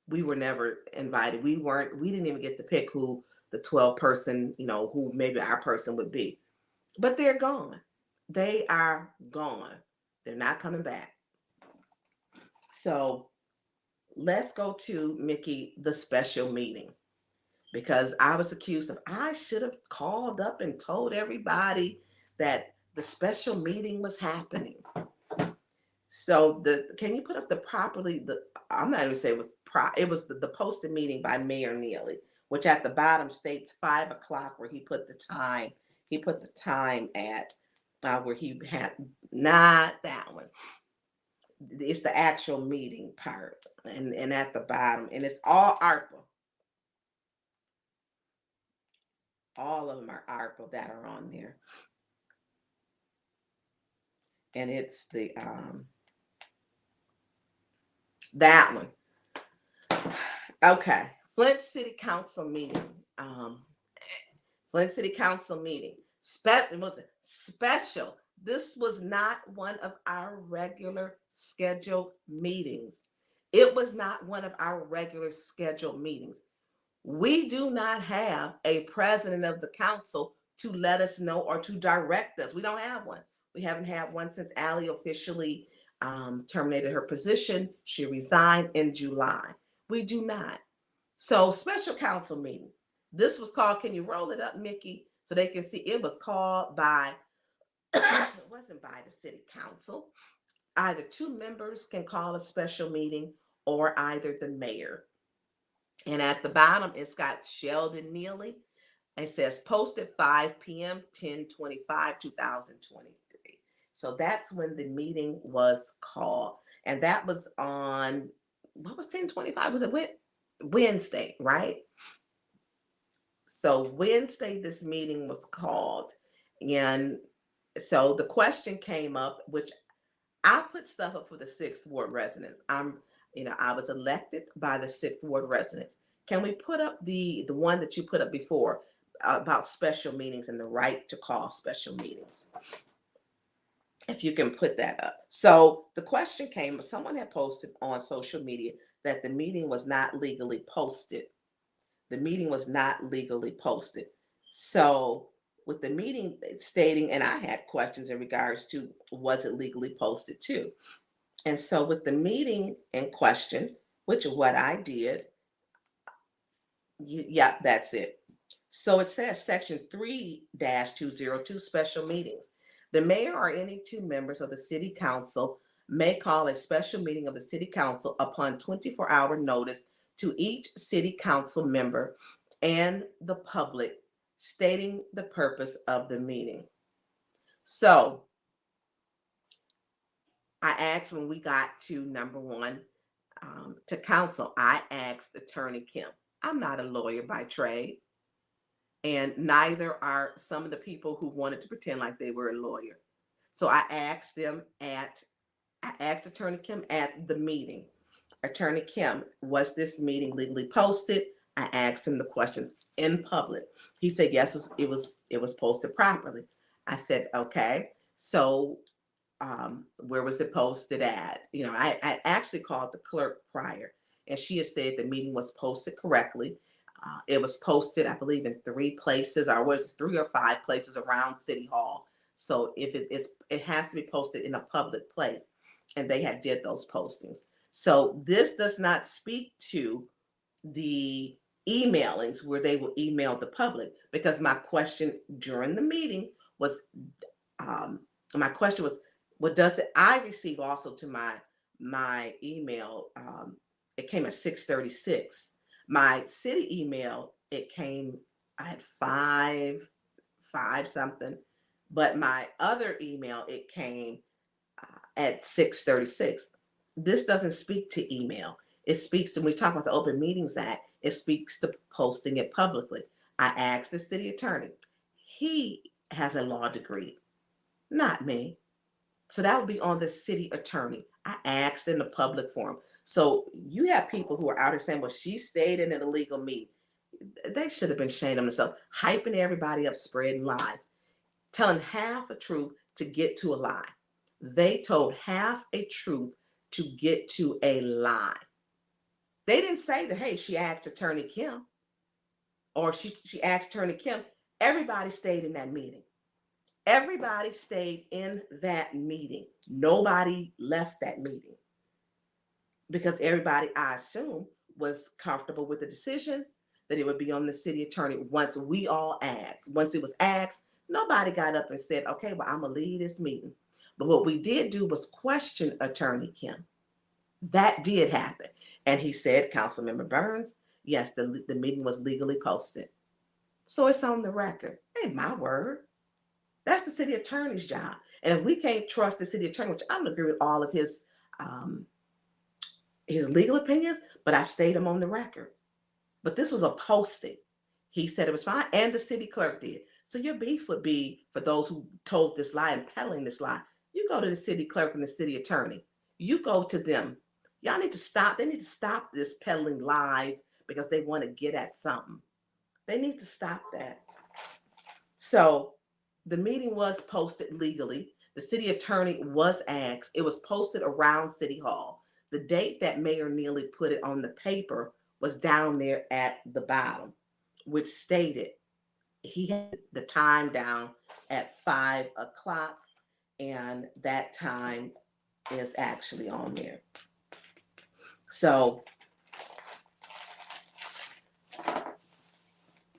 We were never invited. We didn't even get to pick who the 12 person, who maybe our person would be. But they're gone. They are gone. They're not coming back. So let's go to, Mickey, the special meeting, because I was accused of, I should have called up and told everybody that the special meeting was happening. So can you put up I'm not even saying it was the posted meeting by Mayor Neely, which at the bottom states 5 o'clock, where he put the time. He put the time at where he had, not that one. It's the actual meeting part, and at the bottom, and it's all ARPA. All of them are ARPA that are on there. And it's the that one. Okay, Flint City Council meeting. Flint City Council meeting. Special. This was not one of our regular scheduled meetings. It was not one of our regular scheduled meetings. We do not have a president of the council to let us know or to direct us. We don't have one. We haven't had one since Allie officially terminated her position. She resigned in July. We do not. So special council meeting. This was called, can you roll it up, Mickey, so they can see? It was called by, it wasn't by the city council. Either 2 members can call a special meeting, or either the mayor. And at the bottom, it's got Sheldon Neely. It says posted 5 p.m., 10/25/2023. So that's when the meeting was called. And that was on what was 10:25? Was it Wednesday, right? So Wednesday, this meeting was called. And so the question came up, which I put stuff up for the 6th Ward residents. I was elected by the 6th Ward residents. Can we put up the one that you put up before about special meetings and the right to call special meetings? If you can put that up. So the question came, someone had posted on social media that the meeting was not legally posted. The meeting was not legally posted. So with the meeting stating, and I had questions in regards to, was it legally posted too? And so with the meeting in question, which is what I did, that's it. So it says section 3-202 special meetings. The mayor or any two members of the city council may call a special meeting of the city council upon 24-hour notice to each city council member and the public, stating the purpose of the meeting. So I asked when we got to number one, to council, I asked Attorney Kim. I'm not a lawyer by trade, and neither are some of the people who wanted to pretend like they were a lawyer. So I asked Attorney Kim at the meeting, Attorney Kim, was this meeting legally posted? I asked him the questions in public. He said yes, it was posted properly. I said, okay, so where was it posted at? I actually called the clerk prior, and she had said the meeting was posted correctly. It was posted, I believe, in 3 places, or was 3 or 5 places around City Hall. So if it has to be posted in a public place, and they had did those postings. So this does not speak to the emailings where they will email the public, because my question during the meeting was, what does it? I receive also to my email. It came at 6:36. My city email, it came. I had five something, but my other email, it came at 6:36. This doesn't speak to email. It speaks to, when we talk about the Open Meetings Act, it speaks to posting it publicly. I asked the city attorney. He has a law degree, not me. So that would be on the city attorney. I asked in the public forum. So you have people who are out here saying, well, she stayed in an illegal meeting. They should have been ashamed of themselves, hyping everybody up, spreading lies, telling half a truth to get to a lie. They told half a truth to get to a lie. They didn't say that, hey, she asked Attorney Kim, or she asked Attorney Kim. Everybody stayed in that meeting. Everybody stayed in that meeting. Nobody left that meeting, because everybody, I assume, was comfortable with the decision that it would be on the city attorney once we all asked. Once it was asked, nobody got up and said, okay, well, I'm going to lead this meeting. But what we did do was question Attorney Kim. That did happen. And he said, Councilmember Burns, yes, the meeting was legally posted. So it's on the record. Ain't my word. That's the city attorney's job. And if we can't trust the city attorney, which I don't agree with all of his legal opinions, but I stayed him on the record. But this was a posting. He said it was fine, and the city clerk did. So your beef would be, for those who told this lie and peddling this lie, you go to the city clerk and the city attorney. You go to them. Y'all need to stop. They need to stop this peddling lies because they want to get at something. They need to stop that. So the meeting was posted legally. The city attorney was asked. It was posted around City Hall. The date that Mayor Neely put it on the paper was down there at the bottom, which stated he had the time down at 5 o'clock, and that time is actually on there. So,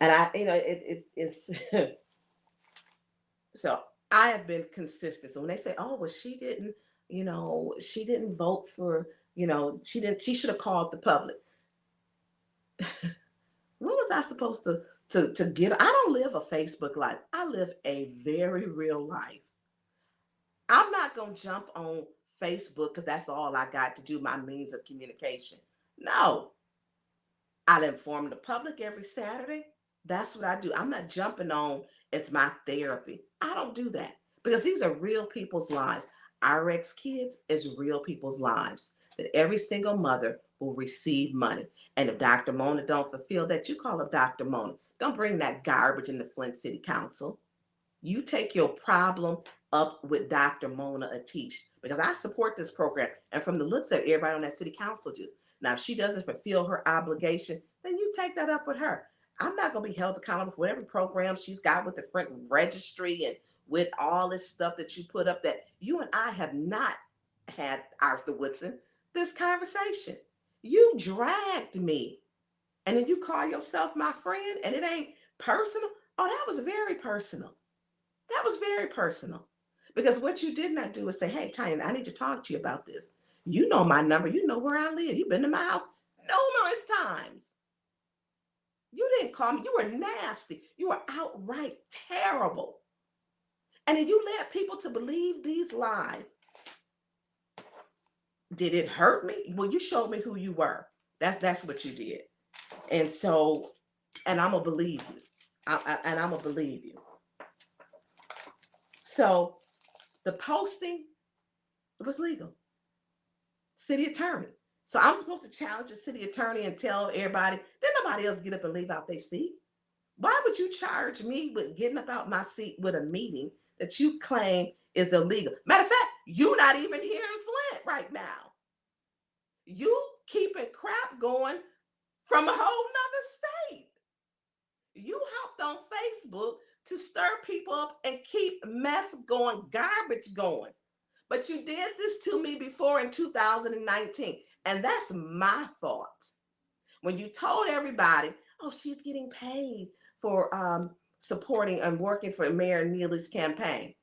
and it is, so I have been consistent. So when they say, oh, well, she didn't vote for, she should have called the public. What was I supposed to get? I don't live a Facebook life. I live a very real life. I'm not going to jump on Facebook because that's all I got to do, my means of communication. No, I inform the public every Saturday. That's what I do. I'm not jumping on it's my therapy. I don't do that because these are real people's lives. RX Kids is real people's lives. That every single mother will receive money. And if Dr. Mona don't fulfill that, you call up Dr. Mona. Don't bring that garbage in the Flint City Council. You take your problem up with Dr. Mona Atish because I support this program. And from the looks of everybody on that city council do. Now, if she doesn't fulfill her obligation, then you take that up with her. I'm not going to be held accountable for whatever program she's got with the Flint registry and with all this stuff that you put up that you and I have not had, Arthur Woodson, this conversation. You dragged me and then you call yourself my friend and it ain't personal. Oh, that was very personal. That was very personal because what you did not do is say, hey, Tonya, I need to talk to you about this. You know my number. You know where I live. You've been to my house numerous times. You didn't call me. You were nasty. You were outright terrible. And then you led people to believe these lies. Did it hurt me? Well, you showed me who you were. That's what you did. And so, and I'm going to believe you. And I'm going to believe you. So the posting, it was legal. City attorney. So I'm supposed to challenge the city attorney and tell everybody, then nobody else get up and leave out their seat. Why would you charge me with getting up out my seat with a meeting that you claim is illegal? Matter of fact, you're not even here in Flint right now. You keeping crap going from a whole nother state. You hopped on Facebook to stir people up and keep mess going, garbage going. But you did this to me before in 2019. And that's my fault. When you told everybody, oh, she's getting paid for supporting and working for Mayor Neely's campaign.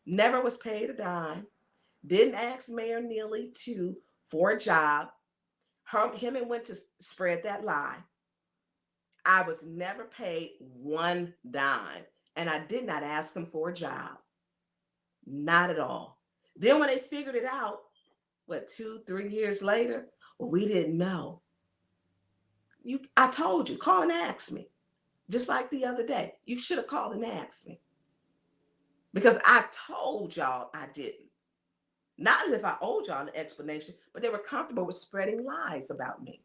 Never was paid a dime. Didn't ask Mayor Neely for a job. Him and went to spread that lie. I was never paid one dime. And I did not ask him for a job. Not at all. Then when they figured it out, 2-3 years later, well, we didn't know. I told you, call and ask me. Just like the other day. You should have called and asked me. Because I told y'all I didn't. Not as if I owed y'all an explanation, but they were comfortable with spreading lies about me.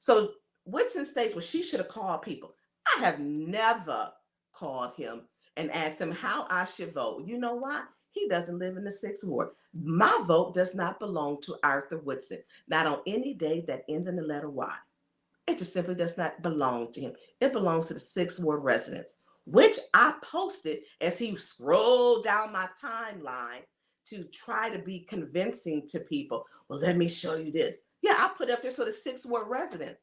So Woodson states, well, she should have called people. I have never called him and asked him how I should vote. You know why? He doesn't live in the 6th Ward. My vote does not belong to Arthur Woodson, not on any day that ends in the letter Y. It just simply does not belong to him. It belongs to the 6th Ward residents, which I posted as he scrolled down my timeline to try to be convincing to people. Well, let me show you this. Yeah, I put up there so the 6th Ward residents.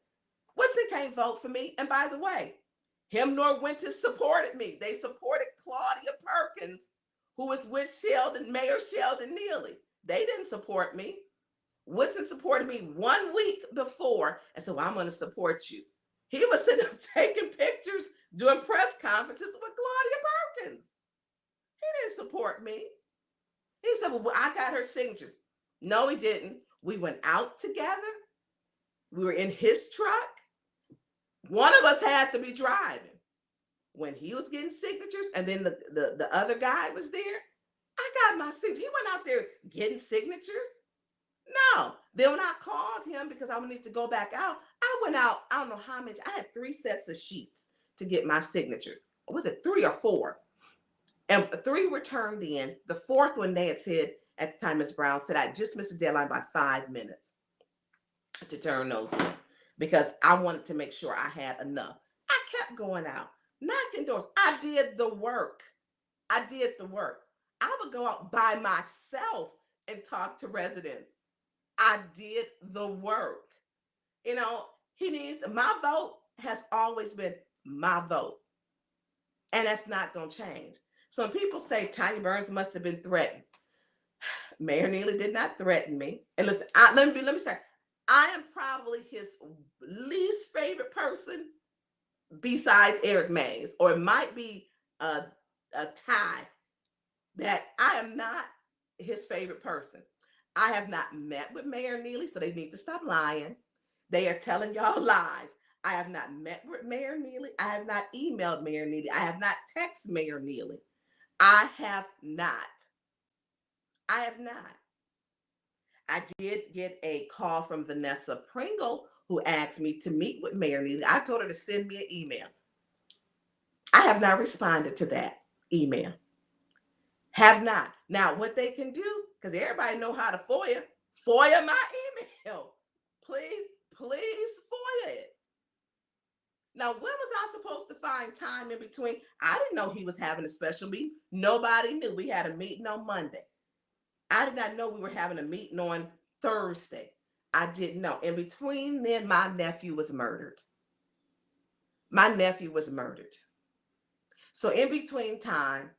Woodson can't vote for me. And by the way, him nor Winters supported me. They supported Claudia Perkins, who was with Mayor Sheldon Neely. They didn't support me. Woodson supported me 1 week before and said, well, I'm going to support you. He was sitting up taking pictures, doing press conferences with Claudia Perkins. He didn't support me. He said, well, I got her signatures. No, he didn't. We went out together. We were in his truck. One of us had to be driving. When he was getting signatures and then the other guy was there, I got my signature. He went out there getting signatures. No. Then when I called him because I needed to go back out, I went out, I don't know how many, I had 3 sets of sheets to get my signature. Or was it 3 or 4? And 3 were turned in. The 4th one, they had said, at the time, Ms. Brown said, I just missed the deadline by 5 minutes to turn those in because I wanted to make sure I had enough. I kept going out, knocking doors. I did the work. I would go out by myself and talk to residents. I did the work. You know, my vote has always been my vote. And that's not going to change. So when people say Tonya Burns must have been threatened, Mayor Neely did not threaten me. And listen, let me start. I am probably his least favorite person besides Eric Mays, or it might be a tie that I am not his favorite person. I have not met with Mayor Neely, so they need to stop lying. They are telling y'all lies. I have not met with Mayor Neely. I have not emailed Mayor Neely. I have not texted Mayor Neely. I have not. I have not. I did get a call from Vanessa Pringle, who asked me to meet with Mayor Neely. I told her to send me an email. I have not responded to that email. Have not. Now, what they can do, because everybody know how to FOIA my email. Please FOIA it. Now, when was I supposed to find time in between? I didn't know he was having a special meeting. Nobody knew. We had a meeting on Monday. I did not know we were having a meeting on Thursday. I didn't know. In between then, my nephew was murdered. So in between time,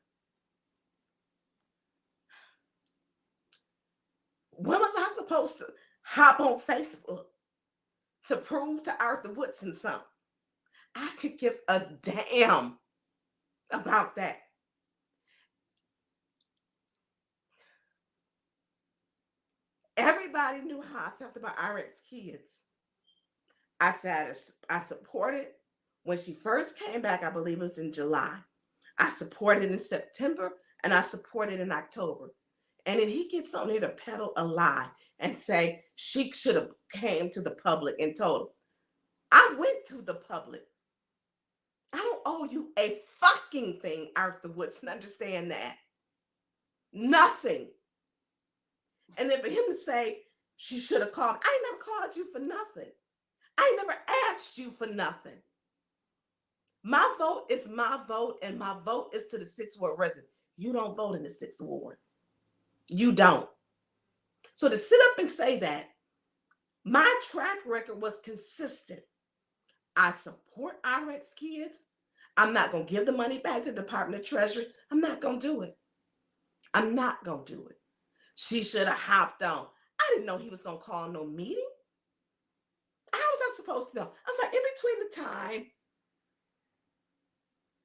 when was I supposed to hop on Facebook to prove to Arthur Woodson something? I could give a damn about that. Everybody knew how I felt about RX Kids. I said I supported when she first came back, I believe it was in July. I supported in September and I supported in October. And then he gets on here to peddle a lie and say she should have came to the public and told them. I went to the public. I don't owe you a fucking thing, Arthur Woodson. Understand that. Nothing. And then for him to say she should have called, I never called you for nothing. I never asked you for nothing. My vote is my vote, and my vote is to the 6th Ward resident. You don't vote in the 6th Ward. You don't. So to sit up and say that, my track record was consistent. I support RX Kids. I'm not going to give the money back to the Department of Treasury. I'm not going to do it. I'm not going to do it. She should have hopped on. I didn't know he was going to call no meeting. How was I supposed to know? I was like, in between the time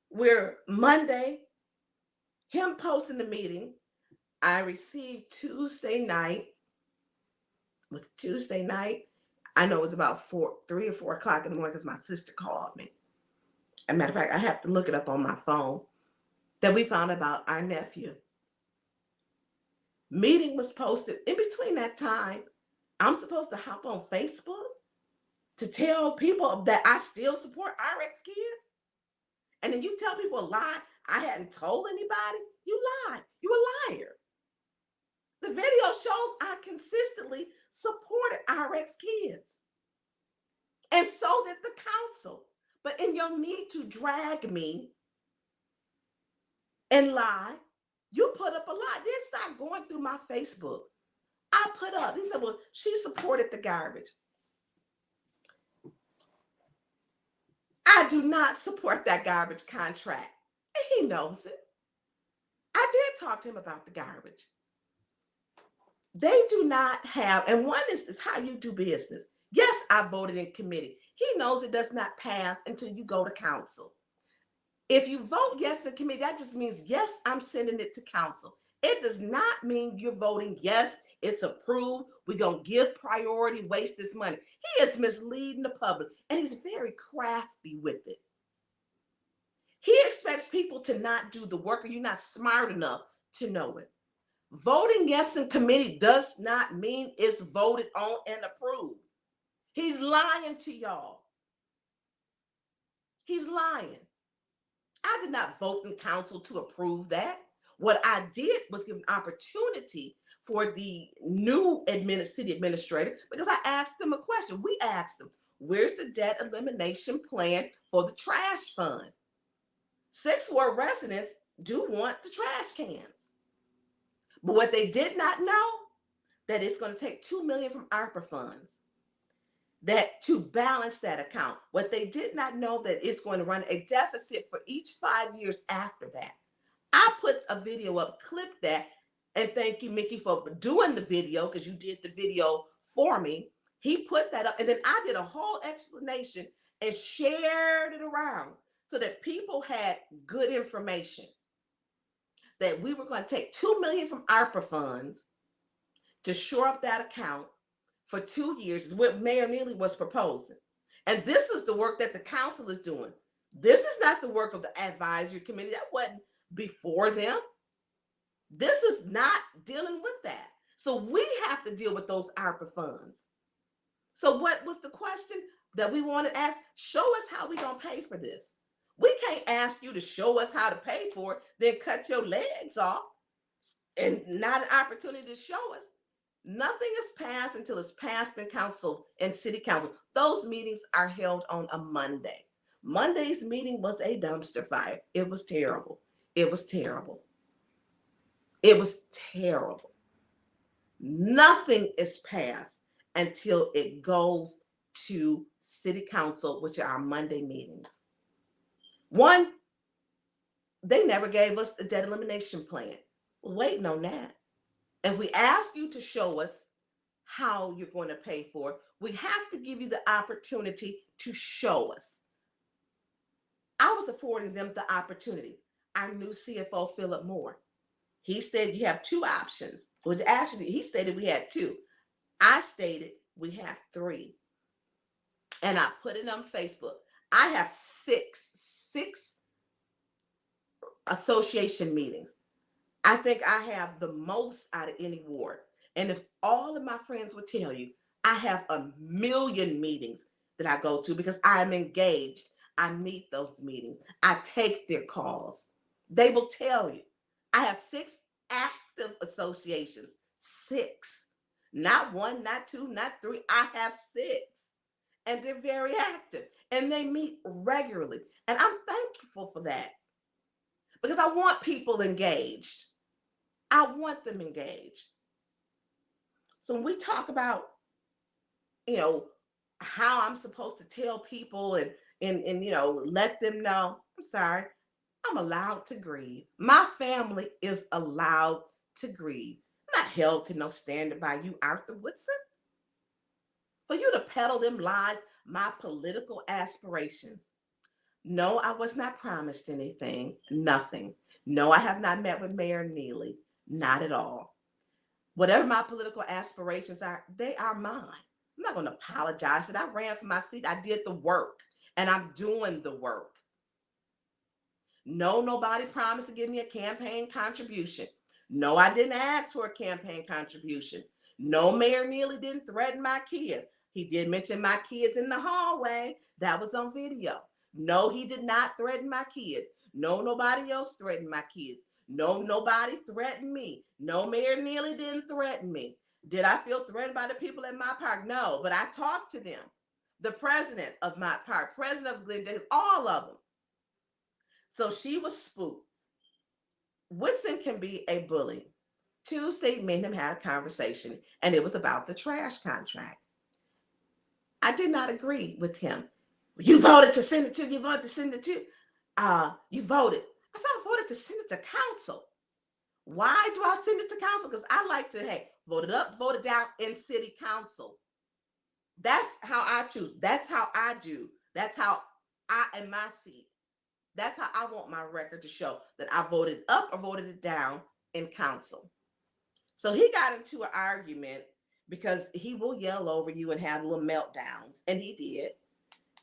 where Monday, him posting the meeting, I received Tuesday night. It was Tuesday night. I know it was about 3 or 4 o'clock in the morning because my sister called me. As a matter of fact, I have to look it up on my phone that we found about our nephew. Meeting was posted. In between that time, I'm supposed to hop on Facebook to tell people that I still support RX Kids? And then you tell people a lie I hadn't told anybody? You lied. You a liar. The video shows I consistently supported RX Kids. And so did the council. But in your need to drag me and lie, you put up a lie. Then start going through my Facebook. I put up, he said, well, she supported the garbage. I do not support that garbage contract. And he knows it. I did talk to him about the garbage. They do not have, and one is how you do business. Yes, I voted in committee. He knows it does not pass until you go to council. If you vote yes in committee, that just means, yes, I'm sending it to council. It does not mean you're voting yes, it's approved, we're going to give priority, waste this money. He is misleading the public, and he's very crafty with it. He expects people to not do the work, or you're not smart enough to know it. Voting yes in committee does not mean it's voted on and approved. He's lying to y'all. He's lying. I did not vote in council to approve that. What I did was give an opportunity for the new city administrator, because I asked them a question. We asked them, where's the debt elimination plan for the trash fund? 6th Ward residents do want the trash cans. But what they did not know, that it's going to take $2 million from ARPA funds that to balance that account. What they did not know, that it's going to run a deficit for each 5 years after that. I put a video up, clipped that, and thank you, Mickey, for doing the video, because you did the video for me. He put that up, and then I did a whole explanation and shared it around so that people had good information. That we were going to take $2 million from ARPA funds to shore up that account for 2 years is what Mayor Neely was proposing. And this is the work that the council is doing. This is not the work of the advisory committee. That wasn't before them. This is not dealing with that. So we have to deal with those ARPA funds. So what was the question that we want to ask? Show us how we're going to pay for this. We can't ask you to show us how to pay for it, then cut your legs off and not an opportunity to show us. Nothing is passed until it's passed in council and city council. Those meetings are held on a Monday. Monday's meeting was a dumpster fire. It was terrible. It was terrible. It was terrible. Nothing is passed until it goes to city council, which are our Monday meetings. One, they never gave us the debt elimination plan. We're waiting on that. And we ask you to show us how you're going to pay for it. We have to give you the opportunity to show us. I was affording them the opportunity. Our new CFO, Philip Moore, he stated you have two options. Well, actually, he stated we had two. I stated we have three. And I put it on Facebook. I have six association meetings. I think I have the most out of any ward. And if all of my friends would tell you, I have a million meetings that I go to because I'm engaged. I meet those meetings. I take their calls. They will tell you. I have 6 active associations. 6. Not 1, not 2, not 3. I have 6. And they're very active. And they meet regularly. And I'm thankful for that. Because I want people engaged. I want them engaged. So when we talk about, how I'm supposed to tell people and let them know, I'm sorry, I'm allowed to grieve. My family is allowed to grieve. I'm not held to no standard by you, Arthur Woodson. For you to peddle them lies, my political aspirations. No, I was not promised anything, nothing. No, I have not met with Mayor Neely, not at all. Whatever my political aspirations are, they are mine. I'm not going to apologize for that. I ran for my seat. I did the work, and I'm doing the work. No, nobody promised to give me a campaign contribution. No, I didn't ask for a campaign contribution. No, Mayor Neely didn't threaten my kids. He did mention my kids in the hallway. That was on video. No, he did not threaten my kids. No, nobody else threatened my kids. No, nobody threatened me. No, Mayor Neely didn't threaten me. Did I feel threatened by the people in my park? No, but I talked to them. The president of my park, president of Glendale, all of them. So she was spooked. Woodson can be a bully. Tuesday, me and him had a conversation, and it was about the trash contract. I did not agree with him. You voted to send it to, you voted to send it to, you voted. I said, I voted to send it to council. Why do I send it to council? Because I like to, vote it up, vote it down in city council. That's how I choose. That's how I do. That's how I, in my seat, that's how I want my record to show that I voted up or voted it down in council. So he got into an argument because he will yell over you and have little meltdowns. And he did.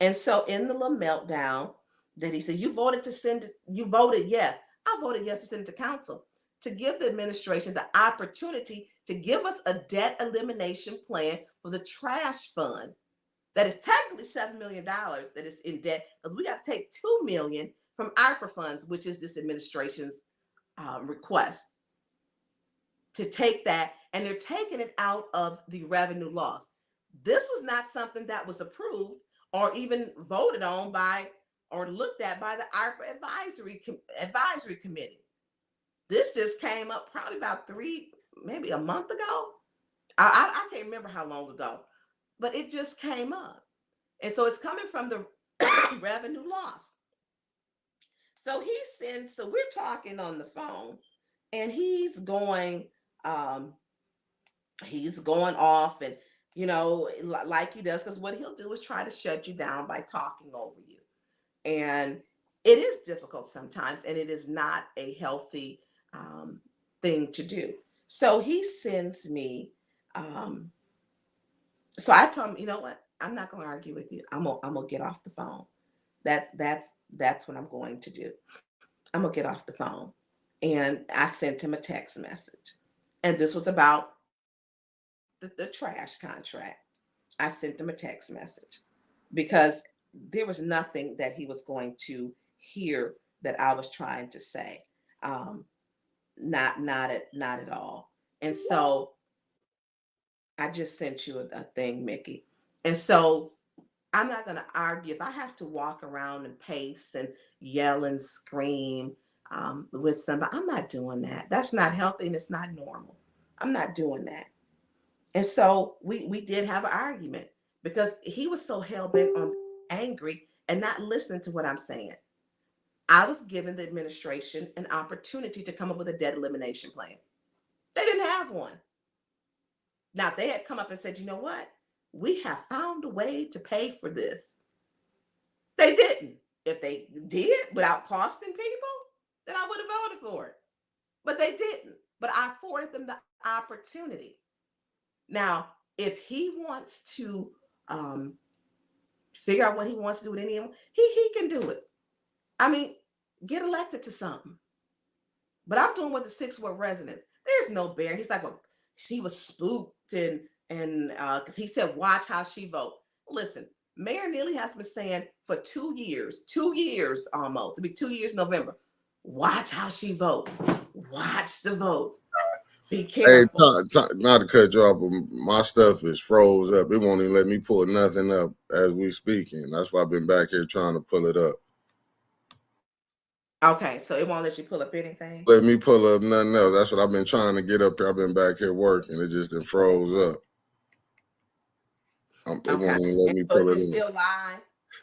And so in the little meltdown that he said, you voted to send it, you voted yes. I voted yes to send it to council to give the administration the opportunity to give us a debt elimination plan for the trash fund. That is technically $7 million that is in debt because we got to take $2 million from ARPA funds, which is this administration's request to take that, and they're taking it out of the revenue loss. This was not something that was approved or even voted on by or looked at by the ARPA advisory committee. This just came up probably about maybe a month ago. I can't remember how long ago, but it just came up. And so it's coming from the revenue loss. So we're talking on the phone and he's going off and, like he does, because what he'll do is try to shut you down by talking over you. And it is difficult sometimes, and it is not a healthy thing to do. So he sends me So I told him, you know what? I'm not going to argue with you. I'm gonna get off the phone. That's what I'm going to do. I'm gonna get off the phone. And I sent him a text message. And this was about the trash contract. I sent him a text message because there was nothing that he was going to hear that I was trying to say. Not at all. And so I just sent you a thing, Mickey. And so I'm not going to argue. If I have to walk around and pace and yell and scream with somebody, I'm not doing that. That's not healthy and it's not normal. I'm not doing that. And so we did have an argument because he was so hell-bent on angry and not listening to what I'm saying. I was giving the administration an opportunity to come up with a debt elimination plan. They didn't have one. Now, if they had come up and said, you know what? We have found a way to pay for this. They didn't. If they did without costing people, then I would have voted for it. But they didn't. But I afforded them the opportunity. Now, if he wants to figure out what he wants to do with anyone, he can do it. I mean, get elected to something. But I'm doing with the 6 Ward residents. There's no bear. He's like, well, she was spooked and because he said, watch how she vote. Listen, Mayor Neely has been saying for 2 years almost, it'll be 2 years in November, watch how she votes. Watch the votes. Be careful. Hey, not to cut you off, but my stuff is froze up. It won't even let me pull nothing up as we speaking. That's why I've been back here trying to pull it up. Okay, so it won't let you pull up anything? Let me pull up nothing else. That's what I've been trying to get up here. I've been back here working. It just froze up. It won't even let me pull it in. Still live?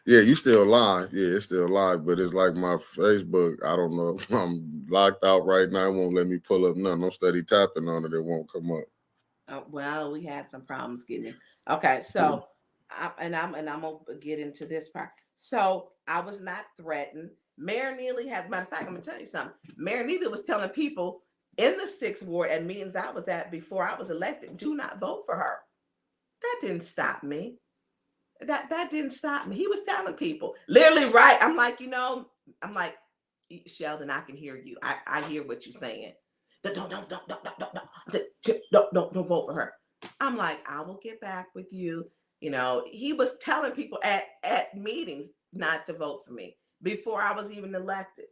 Yeah, you still live. Yeah, it's still live, but it's like my Facebook. I don't know if I'm locked out right now. It won't let me pull up nothing. I'm steady tapping on it. It won't come up. Oh, well, we had some problems getting it. Okay, so I'm gonna get into this part. So I was not threatened. Mayor Neely has, matter of fact, I'm gonna tell you something. Mayor Neely was telling people in the 6th Ward at meetings I was at before I was elected, do not vote for her. That didn't stop me. That didn't stop me. He was telling people, literally, right? I'm like, Sheldon, I can hear you. I hear what you're saying. Don't vote for her. I'm like, I will get back with you. He was telling people at meetings not to vote for me before I was even elected.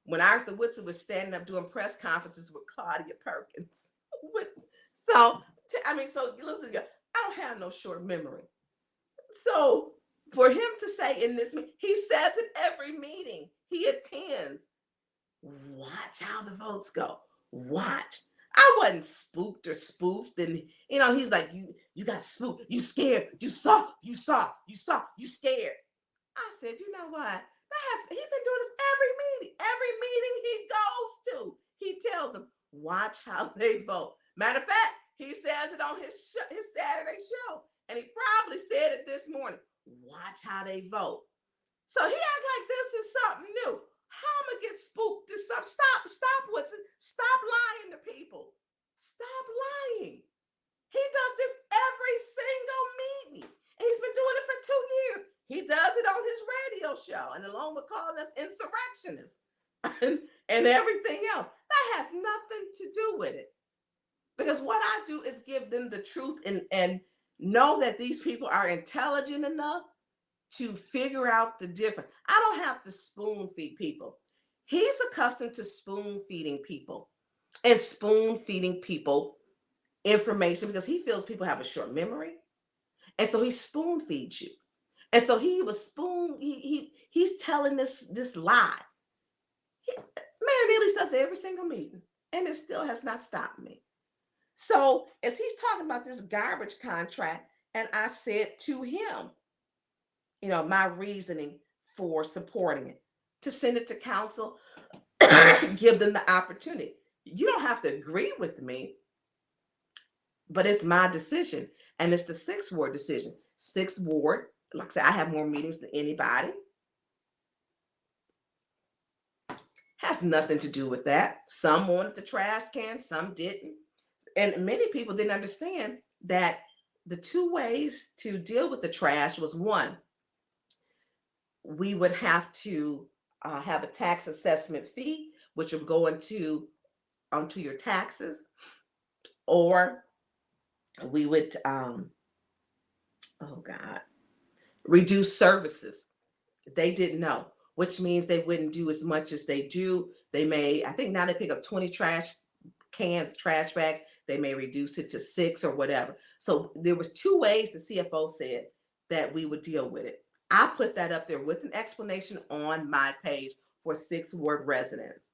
When Arthur Woodson was standing up doing press conferences with Claudia Perkins. So listen, I don't have no short memory. So for him to say in this meeting, he says in every meeting he attends, watch how the votes go. Watch. I wasn't spooked or spoofed. And, he's like, you got spooked. You scared. You saw, you scared. I said, you know what? He's been doing this every meeting. Every meeting he goes to, he tells them, watch how they vote. Matter of fact, he says it on his Saturday show. And he probably said it this morning. Watch how they vote. So he act like this is something new. How am I gonna get spooked? Stop lying to people. Stop lying. He does this every single meeting. And he's been doing it for 2 years. He does it on his radio show, and along with calling us insurrectionists and everything else. That has nothing to do with it. Because what I do is give them the truth and know that these people are intelligent enough to figure out the difference. I don't have to spoon feed people. He's accustomed to spoon feeding people and spoon feeding people information because he feels people have a short memory. And so he spoon feeds you. And so he's telling this lie. Mayor Neely does it every single meeting, and it still has not stopped me. So as he's talking about this garbage contract, and I said to him, my reasoning for supporting it, to send it to council, give them the opportunity. You don't have to agree with me, but it's my decision. And it's the 6th Ward decision. 6th Ward, like I said, I have more meetings than anybody. Has nothing to do with that. Some wanted the trash can, some didn't. And many people didn't understand that the two ways to deal with the trash was, one, we would have to have a tax assessment fee, which would go onto your taxes, or we would, oh God, reduce services. They didn't know, which means they wouldn't do as much as they do. They may, I think now they pick up 20 trash cans, trash bags. They may reduce it to 6 or whatever. So there was two ways the CFO said that we would deal with it. I put that up there with an explanation on my page for 6 Ward residents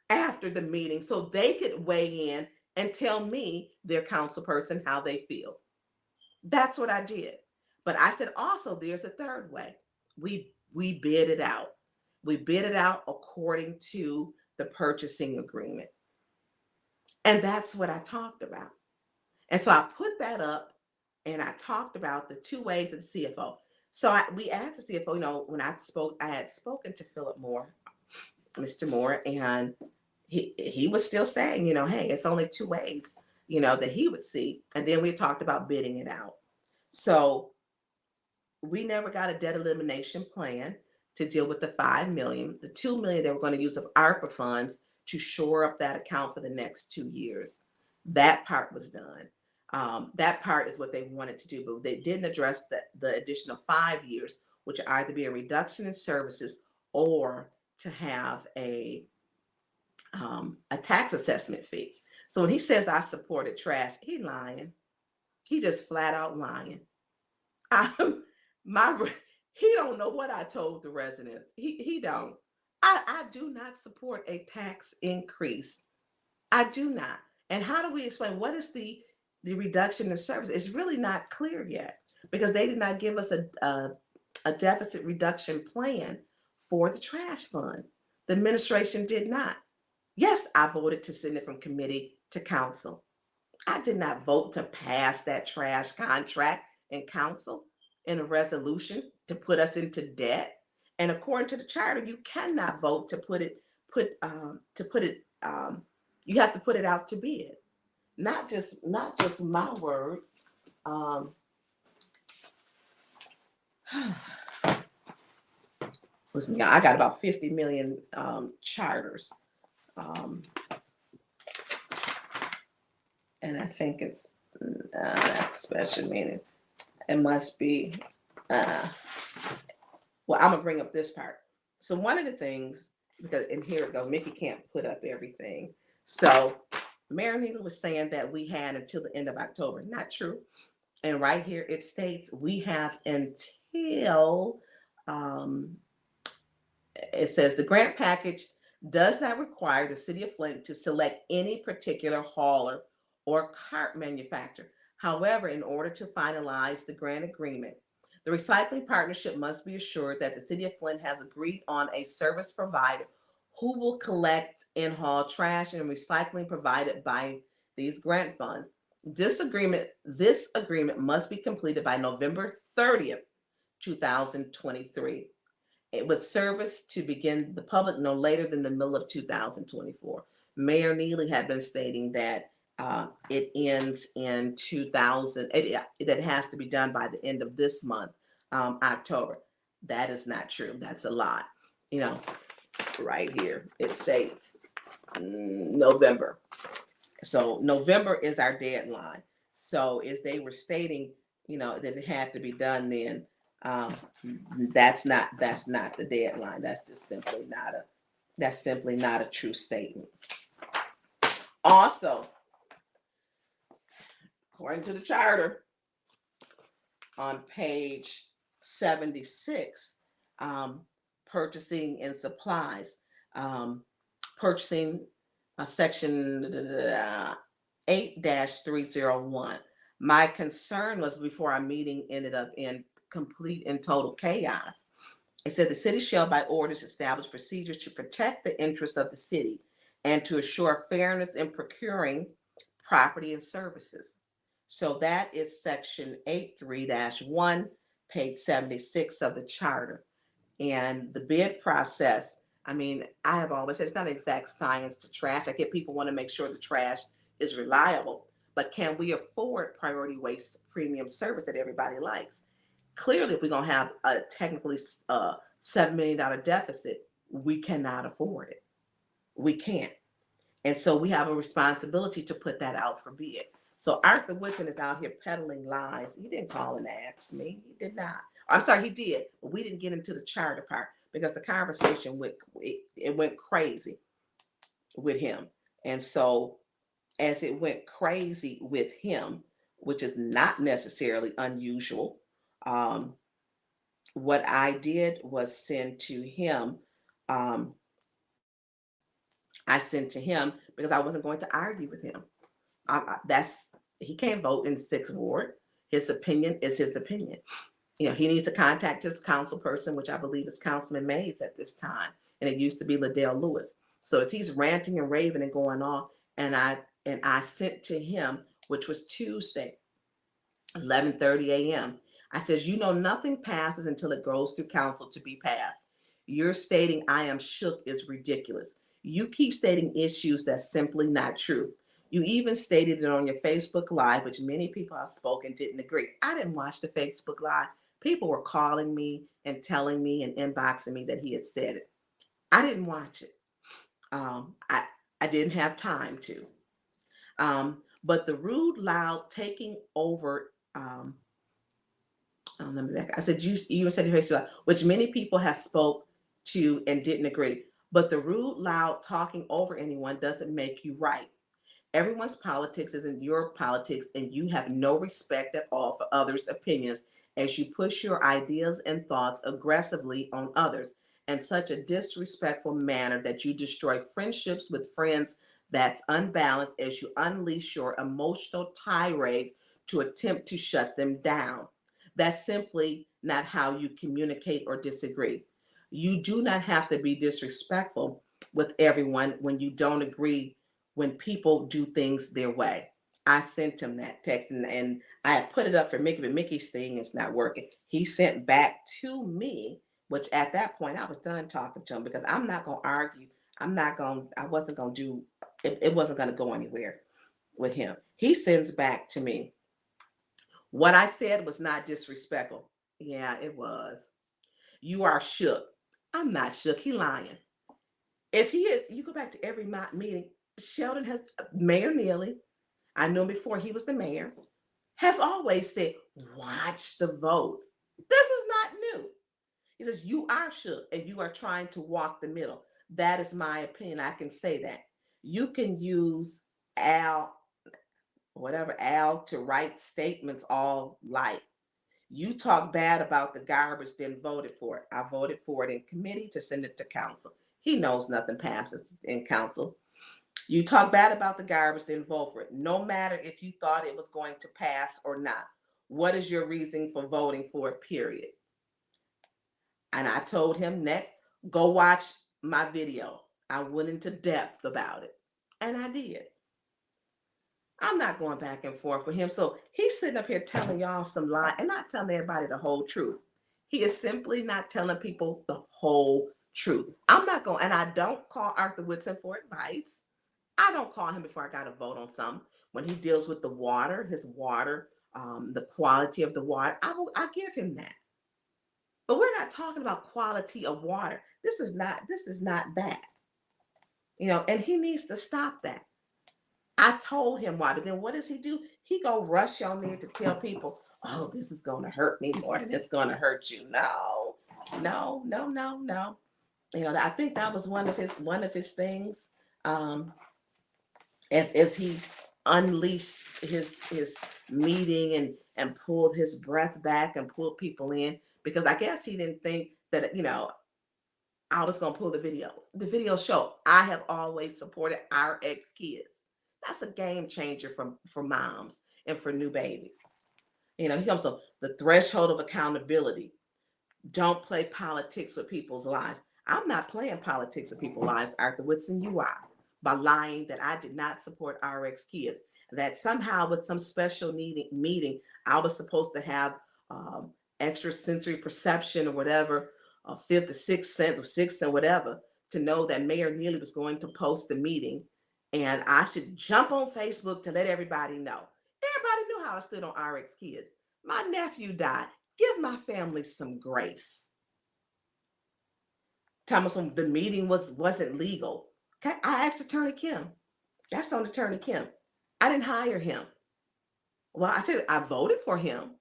after the meeting, so they could weigh in and tell me, their council person, how they feel. That's what I did. But I said also there's a third way. We bid it out. We bid it out according to the purchasing agreement. And that's what I talked about. And so I put that up and I talked about the two ways of the CFO. So we asked the CFO, when I had spoken to Philip Moore, Mr. Moore, and he was still saying, hey, it's only two ways, that he would see. And then we talked about bidding it out. So we never got a debt elimination plan to deal with the $5 million. The $2 million they were going to use of ARPA funds to shore up that account for the next 2 years. That part was done. That part is what they wanted to do, but they didn't address the additional 5 years, which would either be a reduction in services or to have a tax assessment fee. So when he says I supported trash, he lying. He just flat out lying. He don't know what I told the residents. He don't. I do not support a tax increase. I do not. And how do we explain what is the reduction in service? It's really not clear yet because they did not give us a deficit reduction plan for the trash fund. The administration did not. Yes, I voted to send it from committee to council. I did not vote to pass that trash contract in council in a resolution to put us into debt. And according to the charter, you cannot vote to you have to put it out to bid. Not just my words. Listen, I got about 50 million charters. And I think it's that's a special meaning. It must be, well, I'm gonna bring up this part. So one of the things, because, and here it goes, Mickey can't put up everything. So Mayor Needle was saying that we had until the end of October. Not true. And right here it states we have until, it says the grant package does not require the city of Flint to select any particular hauler or cart manufacturer. However, in order to finalize the grant agreement, the recycling partnership must be assured that the city of Flint has agreed on a service provider who will collect and haul trash and recycling provided by these grant funds. This agreement must be completed by November 30th, 2023. With service to begin the public no later than the middle of 2024. Mayor Neely had been stating that it ends in 2000. That has to be done by the end of this month, October. That is not true. That's a lie. Right here it states November. So November is our deadline. So as they were stating, that it had to be done then. That's not the deadline. That's simply not a true statement. Also, according to the charter, on page 76, purchasing and supplies, purchasing section 8-301. My concern was before our meeting ended up in complete and total chaos. It said the city shall by orders establish procedures to protect the interests of the city and to assure fairness in procuring property and services. So that is section 83-1, page 76 of the charter. And the bid process, I have always said it's not exact science to trash. I get people want to make sure the trash is reliable, but can we afford priority waste premium service that everybody likes? Clearly, if we're going to have a technically $7 million deficit, we cannot afford it. We can't. And so we have a responsibility to put that out for bid. So Arthur Woodson is out here peddling lies. He didn't call and ask me. He did not. I'm sorry, he did, but we didn't get into the charter part because the conversation went crazy with him. And so as it went crazy with him, which is not necessarily unusual, what I did was send to him. I sent to him because I wasn't going to argue with him. He can't vote in 6th Ward. His opinion is his opinion. You know, he needs to contact his council person, which I believe is Councilman Mays at this time, and it used to be Liddell Lewis. So as he's ranting and raving and going on, and I sent to him, which was Tuesday, 11:30 a.m. I says, you know, nothing passes until it goes through council to be passed. You're stating I am shook is ridiculous. You keep stating issues that's simply not true. You even stated it on your Facebook Live, which many people have spoken didn't agree. I didn't watch the Facebook Live. People were calling me and telling me and inboxing me that he had said it. I didn't watch it. I didn't have time to. But the rude, loud taking over. Let me back. I said you even said your Facebook Live, which many people have spoke to and didn't agree. But the rude, loud talking over anyone doesn't make you right. Everyone's politics isn't your politics, and you have no respect at all for others' opinions as you push your ideas and thoughts aggressively on others in such a disrespectful manner that you destroy friendships with friends that's unbalanced as you unleash your emotional tirades to attempt to shut them down. That's simply not how you communicate or disagree. You do not have to be disrespectful with everyone when you don't agree when people do things their way. I sent him that text and I had put it up for Mickey, but Mickey's thing is not working. He sent back to me, which at that point I was done talking to him because I'm not going to argue. I wasn't going to do, it wasn't going to go anywhere with him. He sends back to me. What I said was not disrespectful. Yeah, it was. You are shook. I'm not shook. He lying. If he is, you go back to every meeting, Sheldon has, Mayor Neely, I knew him before he was the mayor, has always said, watch the votes. This is not new. He says, you are shook and you are trying to walk the middle. That is my opinion. I can say that. You can use Al to write statements all like. You talk bad about the garbage, then voted for it. I voted for it in committee to send it to council. He knows nothing passes in council. You talk bad about the garbage, then vote for it. No matter if you thought it was going to pass or not. What is your reason for voting for it, period? And I told him next, go watch my video. I went into depth about it. And I did. I'm not going back and forth with him. So he's sitting up here telling y'all some lie and not telling everybody the whole truth. He is simply not telling people the whole truth. I'm not going, and I don't call Arthur Woodson for advice. I don't call him before I got to vote on something. When he deals with the water, his water, the quality of the water, I give him that. But we're not talking about quality of water. This is not that. You know, and he needs to stop that. I told him why, but then what does he do? He go rush on me to tell people, oh, this is going to hurt me more than it's going to hurt you. No. You know, I think that was one of his things. As he unleashed his meeting and pulled his breath back and pulled people in, because I guess he didn't think that, you know, I was going to pull the videos. The video show I have always supported our ex-kids. That's a game changer for moms and for new babies. You know, he comes to the threshold of accountability. Don't play politics with people's lives. I'm not playing politics with people's lives, Arthur Woodson, you are, by lying that I did not support our ex-kids. That somehow with some special meeting, I was supposed to have extra sensory perception or whatever, fifth or sixth sense or whatever, to know that Mayor Neely was going to post the meeting And I should jump on Facebook to let everybody know. Everybody knew how I stood on RX Kids. My nephew died. Give my family some grace. Thomas, the meeting wasn't legal. Okay, I asked Attorney Kim. That's on Attorney Kim. I didn't hire him. Well, I tell you, I voted for him.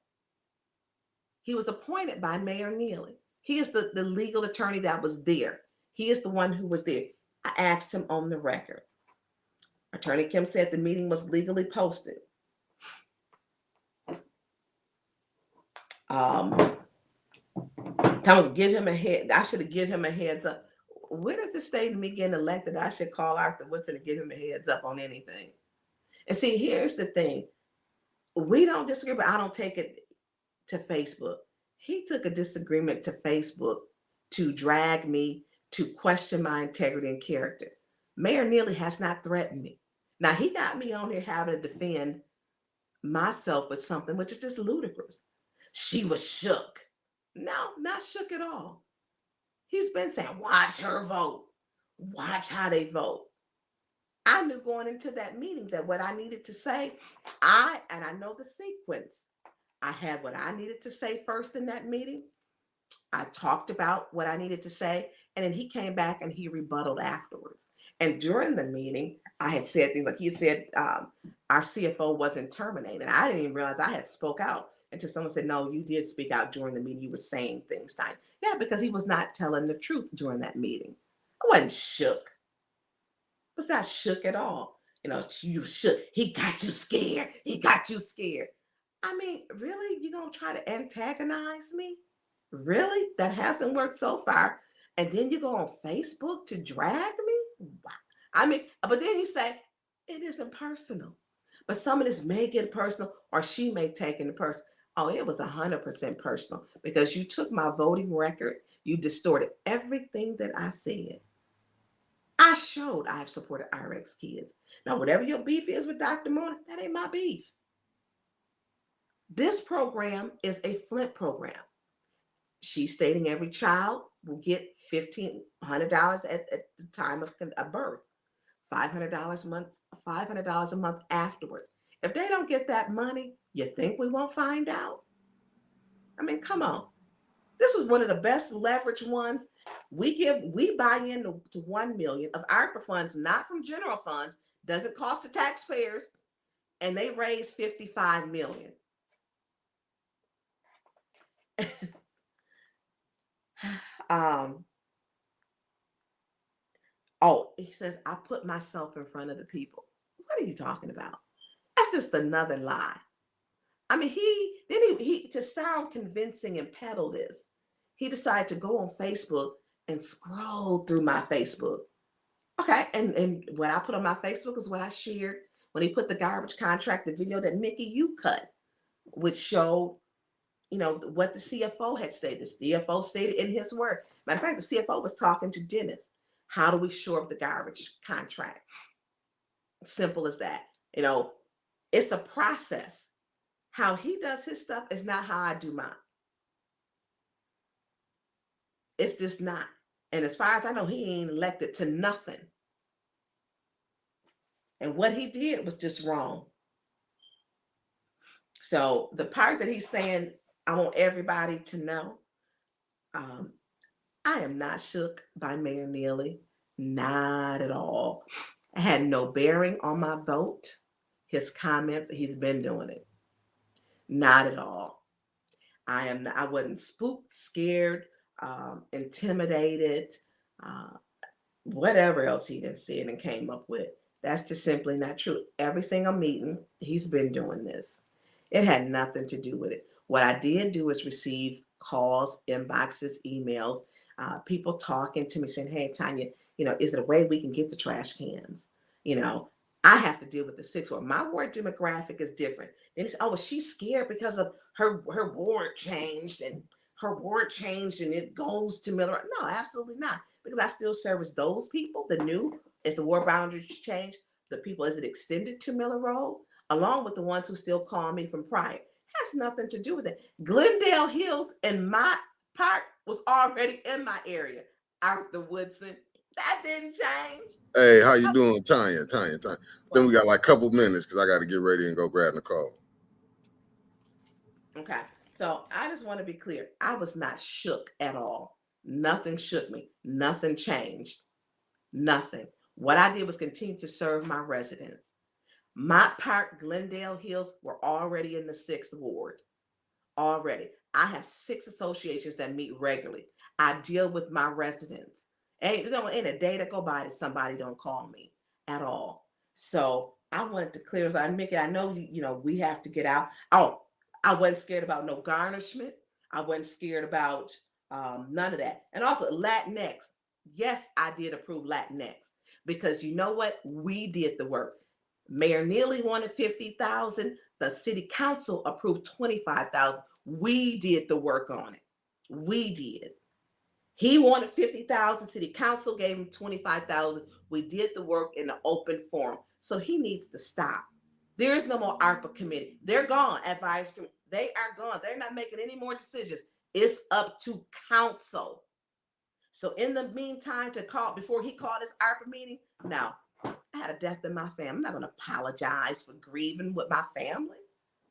He was appointed by Mayor Neely. He is the legal attorney that was there. He is the one who was there. I asked him on the record. Attorney Kim said the meeting was legally posted. Thomas, give him a head. I should have given him a heads up. Where does it say to me getting elected? I should call Arthur Woodson and give him a heads up on anything. And see, here's the thing. We don't disagree, but I don't take it to Facebook. He took a disagreement to Facebook to drag me, to question my integrity and character. Mayor Neely has not threatened me. Now, he got me on here having to defend myself with something which is just ludicrous. She was shook. No, not shook at all. He's been saying, watch her vote. Watch how they vote. I knew going into that meeting that what I needed to say, I know the sequence. I had what I needed to say first in that meeting. I talked about what I needed to say, and then he came back and he rebutted afterwards. And during the meeting, I had said things like he said, our CFO wasn't terminated. I didn't even realize I had spoke out until someone said, no, you did speak out during the meeting. You were saying things, Tanya. Yeah, because he was not telling the truth during that meeting. I wasn't shook. I was not shook at all. You know, you shook. He got you scared. He got you scared. I mean, really? You're going to try to antagonize me? Really? That hasn't worked so far. And then you go on Facebook to drag me? Wow. I mean, but then you say, it isn't personal. But some of this may get personal, or she may take it personal. Oh, it was 100% personal because you took my voting record. You distorted everything that I said. I showed I've supported RX Kids. Now, whatever your beef is with Dr. Mona, that ain't my beef. This program is a Flint program. She's stating every child will get $1,500 at the time of birth, $500 a month, $500 a month afterwards. If they don't get that money, you think we won't find out? I mean, come on. This was one of the best leverage ones. We buy into to 1 million of ARPA funds, not from general funds, doesn't cost the taxpayers, and they raise 55 million. Oh, he says, I put myself in front of the people. What are you talking about? That's just another lie. I mean, he to sound convincing and peddle this, he decided to go on Facebook and scroll through my Facebook. Okay, and what I put on my Facebook is what I shared when he put the garbage contract, the video that Mickey you cut, which showed, you know, what the CFO had stated. The CFO stated in his word. Matter of fact, the CFO was talking to Dennis. How do we shore up the garbage contract? Simple as that. You know, it's a process. How he does his stuff is not how I do mine. It's just not. And as far as I know, he ain't elected to nothing. And what he did was just wrong. So the part that he's saying, I want everybody to know, I am not shook by Mayor Neely. Not at all. I had no bearing on my vote. His comments, he's been doing it. Not at all. I wasn't spooked, scared, intimidated, whatever else he done said and came up with. That's just simply not true. Every single meeting, he's been doing this. It had nothing to do with it. What I did do is receive calls, inboxes, emails, people talking to me saying, hey, Tanya, you know, is it a way we can get the trash cans? You know, I have to deal with the 6th ward. My ward demographic is different. Then it's, oh, well, she's scared because of her ward changed and it goes to Miller. No, absolutely not. Because I still service those people, the new, as the ward boundaries change, the people as it extended to Miller Road, along with the ones who still call me from prior. Has nothing to do with it. Glendale Hills and my part was already in my area. Arthur Woodson, That didn't change. Hey, how you doing, Tonya? Then we got like a couple minutes because I got to get ready and go grab the call. Okay. So I just want to be clear. I was not shook at all. Nothing shook me. Nothing changed. Nothing. What I did was continue to serve my residents. Mott Park, Glendale Hills were already in the 6th ward. Already. I have 6 associations that meet regularly. I deal with my residents. Ain't a day that go by that somebody don't call me at all. So I wanted to clear this out. Mickey, I know we have to get out. Oh, I wasn't scared about no garnishment. I wasn't scared about none of that. And also Latinx. Yes, I did approve Latinx because you know what? We did the work. Mayor Neely wanted 50,000. The city council approved 25,000. We did the work on it. We did. He wanted 50,000. City council gave him 25,000. We did the work in the open forum. So he needs to stop. There is no more ARPA committee. They're gone. Advisory committee. They are gone. They're not making any more decisions. It's up to council. So in the meantime, before he called his ARPA meeting, now I had a death in my family. I'm not going to apologize for grieving with my family.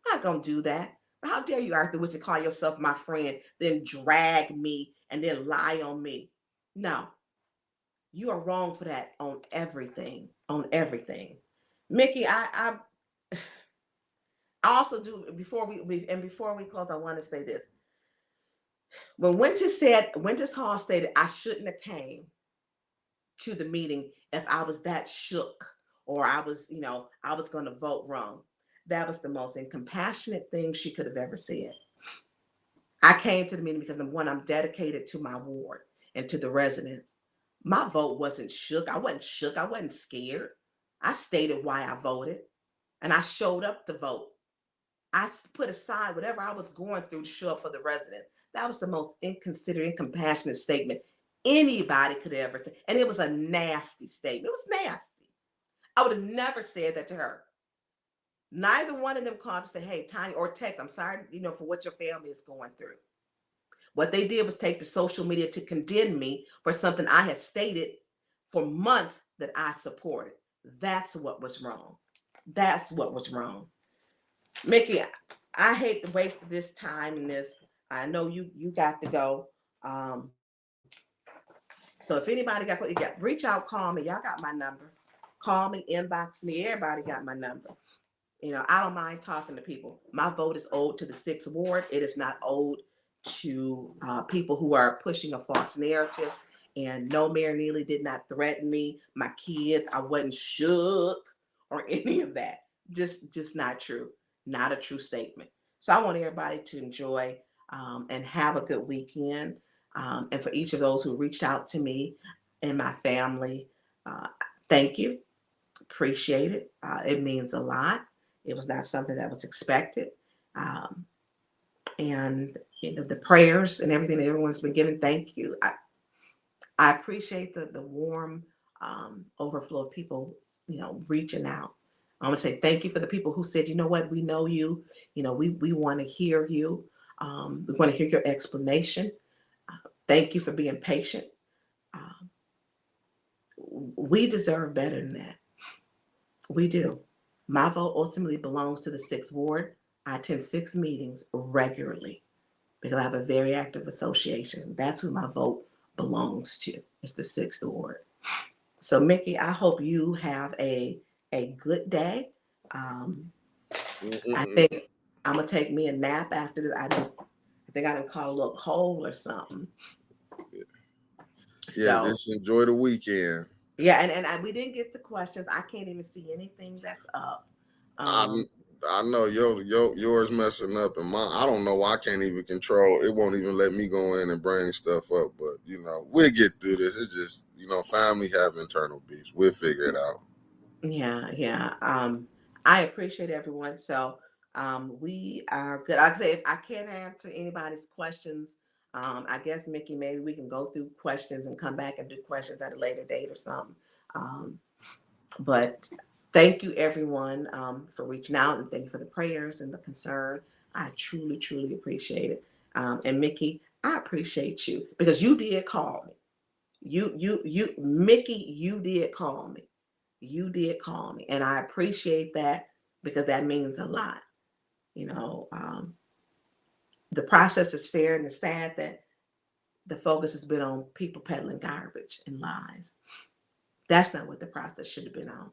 I'm not going to do that. How dare you, Arthur, to call yourself my friend, then drag me and then lie on me? No, you are wrong for that on everything. On everything. Mickey, I also do, before we close, I want to say this. When Winters Hall stated I shouldn't have came to the meeting if I was that shook or I was going to vote wrong. That was the most incompassionate thing she could have ever said. I came to the meeting because, number one, I'm dedicated to my ward and to the residents. My vote wasn't shook. I wasn't shook. I wasn't scared. I stated why I voted, and I showed up to vote. I put aside whatever I was going through to show up for the residents. That was the most inconsiderate, incompassionate statement anybody could ever say. And it was a nasty statement. It was nasty. I would have never said that to her. Neither one of them called to say, hey, Tonya, or text, I'm sorry, for what your family is going through. What they did was take to social media to condemn me for something I had stated for months that I supported. That's what was wrong. That's what was wrong. Mickey, I hate to waste this time in this. I know you got to go. So if anybody reach out, call me. Y'all got my number. Call me, inbox me. Everybody got my number. I don't mind talking to people. My vote is owed to the 6th ward. It is not owed to people who are pushing a false narrative. And no, Mayor Neely did not threaten me, my kids. I wasn't shook or any of that. Just not true. Not a true statement. So I want everybody to enjoy and have a good weekend. And for each of those who reached out to me and my family, thank you. Appreciate it. It means a lot. It was not something that was expected. And the prayers and everything that everyone's been giving, thank you. I appreciate the warm overflow of people, reaching out. I want to say thank you for the people who said, you know what, we know you. We want to hear you. We want to hear your explanation. Thank you for being patient. We deserve better than that. We do. My vote ultimately belongs to the 6th ward. I attend 6 meetings regularly because I have a very active association. That's who my vote belongs to. It's the 6th ward. So Mickey, I hope you have a good day. I think I'm gonna take me a nap after this. I think I done caught a little cold or something. Yeah, So, just enjoy the weekend. Yeah, and we didn't get to questions. I can't even see anything that's up. I know yours messing up, and mine. I don't know why I can't even control. It won't even let me go in and bring stuff up. But we'll get through this. It's just family have internal beefs. We'll figure it out. Yeah. I appreciate everyone. So we are good. Like I say, if I can't answer anybody's questions, I guess Mickey, maybe we can go through questions and come back and do questions at a later date or something. But thank you everyone for reaching out, and thank you for the prayers and the concern. I truly, truly appreciate it. And Mickey, I appreciate you because you did call me. Mickey, you did call me. You did call me, and I appreciate that because that means a lot. You know, the process is fair, and it's sad that the focus has been on people peddling garbage and lies. That's not what the process should have been on.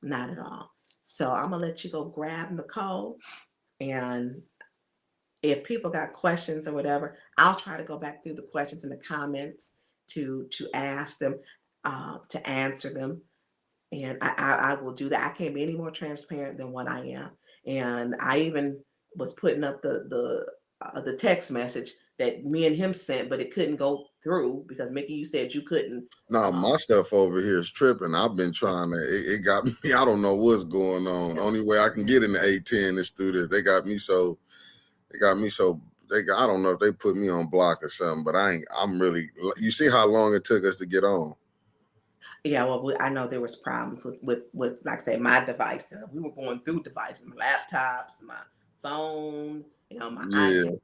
Not at all. So I'm gonna let you go grab Nicole, and if people got questions or whatever, I'll try to go back through the questions in the comments to ask them, to answer them, and I will do that. I can't be any more transparent than what I am, and I even was putting up the text message that me and him sent, but it couldn't go through because Mickey, you said you couldn't. No, my stuff over here is tripping. I've been trying to. It got me. I don't know what's going on. Only way I can get in the A10 is through this. They got me so. They got me so. I don't know if they put me on block or something, but I ain't. I'm really. You see how long it took us to get on. Yeah, well, I know there was problems with like I say, my devices. We were going through devices, my laptops, my phone, my Yeah. iPad.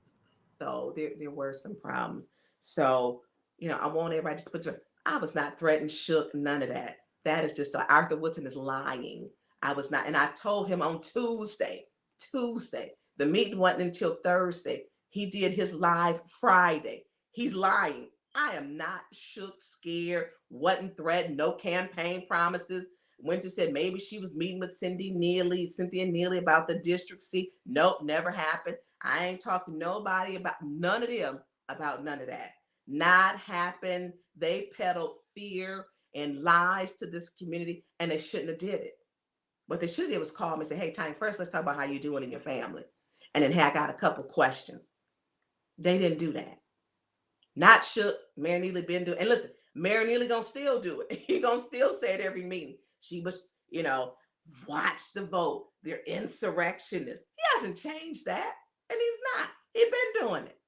So there were some problems. So, I want everybody to put I was not threatened, shook, none of that. That is just Arthur Woodson is lying. I was not, and I told him on Tuesday. The meeting wasn't until Thursday. He did his live Friday. He's lying. I am not shook, scared, wasn't threatened, no campaign promises. Winter said maybe she was meeting with Cynthia Neely about the district seat. Nope, never happened. I ain't talked to nobody about none of them about none of that. Not happened. They peddled fear and lies to this community, and they shouldn't have did it. What they should have did was call me and say, hey, Tanya, first let's talk about how you're doing in your family. And then, hey, I got a couple questions. They didn't do that. Not shook. Mayor Neely been doing, and listen, Mayor Neely gonna still do it. He gonna still say it every meeting. She was, watch the vote. They're insurrectionists. He hasn't changed that. And he's not. He been doing it.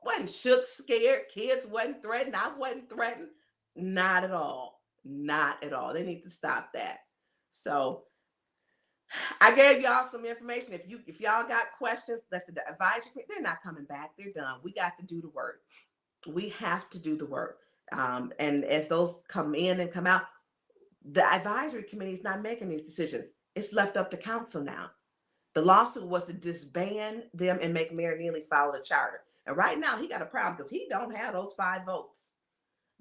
Wasn't shook, scared. Kids wasn't threatened. I wasn't threatened. Not at all. Not at all. They need to stop that. So I gave y'all some information. If y'all got questions, that's the advisory. They're not coming back. They're done. We got to do the work. We have to do the work. And as those come in and come out, the advisory committee is not making these decisions. It's left up to council now. The lawsuit was to disband them and make Mayor Neely follow the charter. And right now he got a problem because he don't have those 5 votes.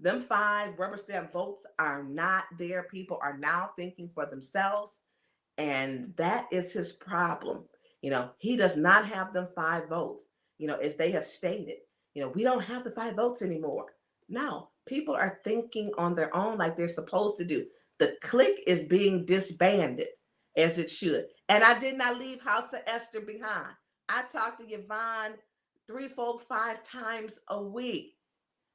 Them 5 rubber stamp votes are not there. People are now thinking for themselves. And that is his problem. He does not have them 5 votes, as they have stated. We don't have the 5 votes anymore. No, people are thinking on their own like they're supposed to do. The clique is being disbanded as it should. And I did not leave House of Esther behind. I talked to Yvonne 3, 4, 5 times a week.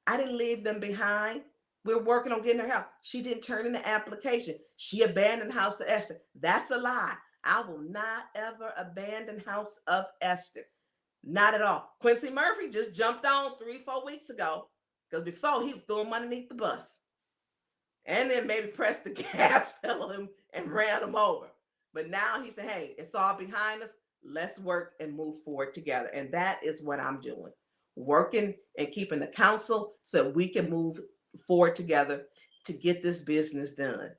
I didn't leave them behind. We're working on getting her help. She didn't turn in the application. She abandoned House of Esther. That's a lie. I will not ever abandon House of Esther. Not at all. Quincy Murphy just jumped on 3, 4 weeks ago because before he threw him underneath the bus and then maybe pressed the gas pedal and ran him over. But now he said, hey, it's all behind us. Let's work and move forward together. And that is what I'm doing. Working and keeping the council so we can move forward together to get this business done.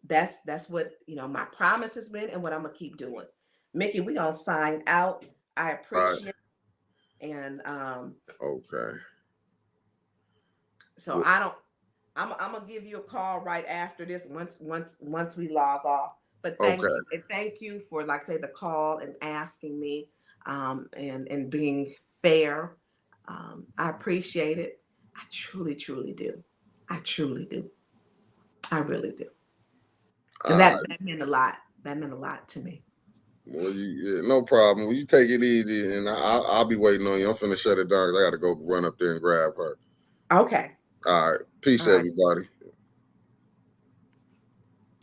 That's what, my promise has been and what I'm going to keep doing. Mickey, we're going to sign out. I appreciate it. And okay. So I'm gonna give you a call right after this once we log off. But thank you. And thank you for, like I say, the call and asking me and being fair. I appreciate it. I truly, truly do. I truly do. I really do. Because that meant a lot. That meant a lot to me. Well, no problem. Well, you take it easy, and I'll be waiting on you. I'm finna shut it down because I got to go run up there and grab her. Okay. All right. Peace, everybody.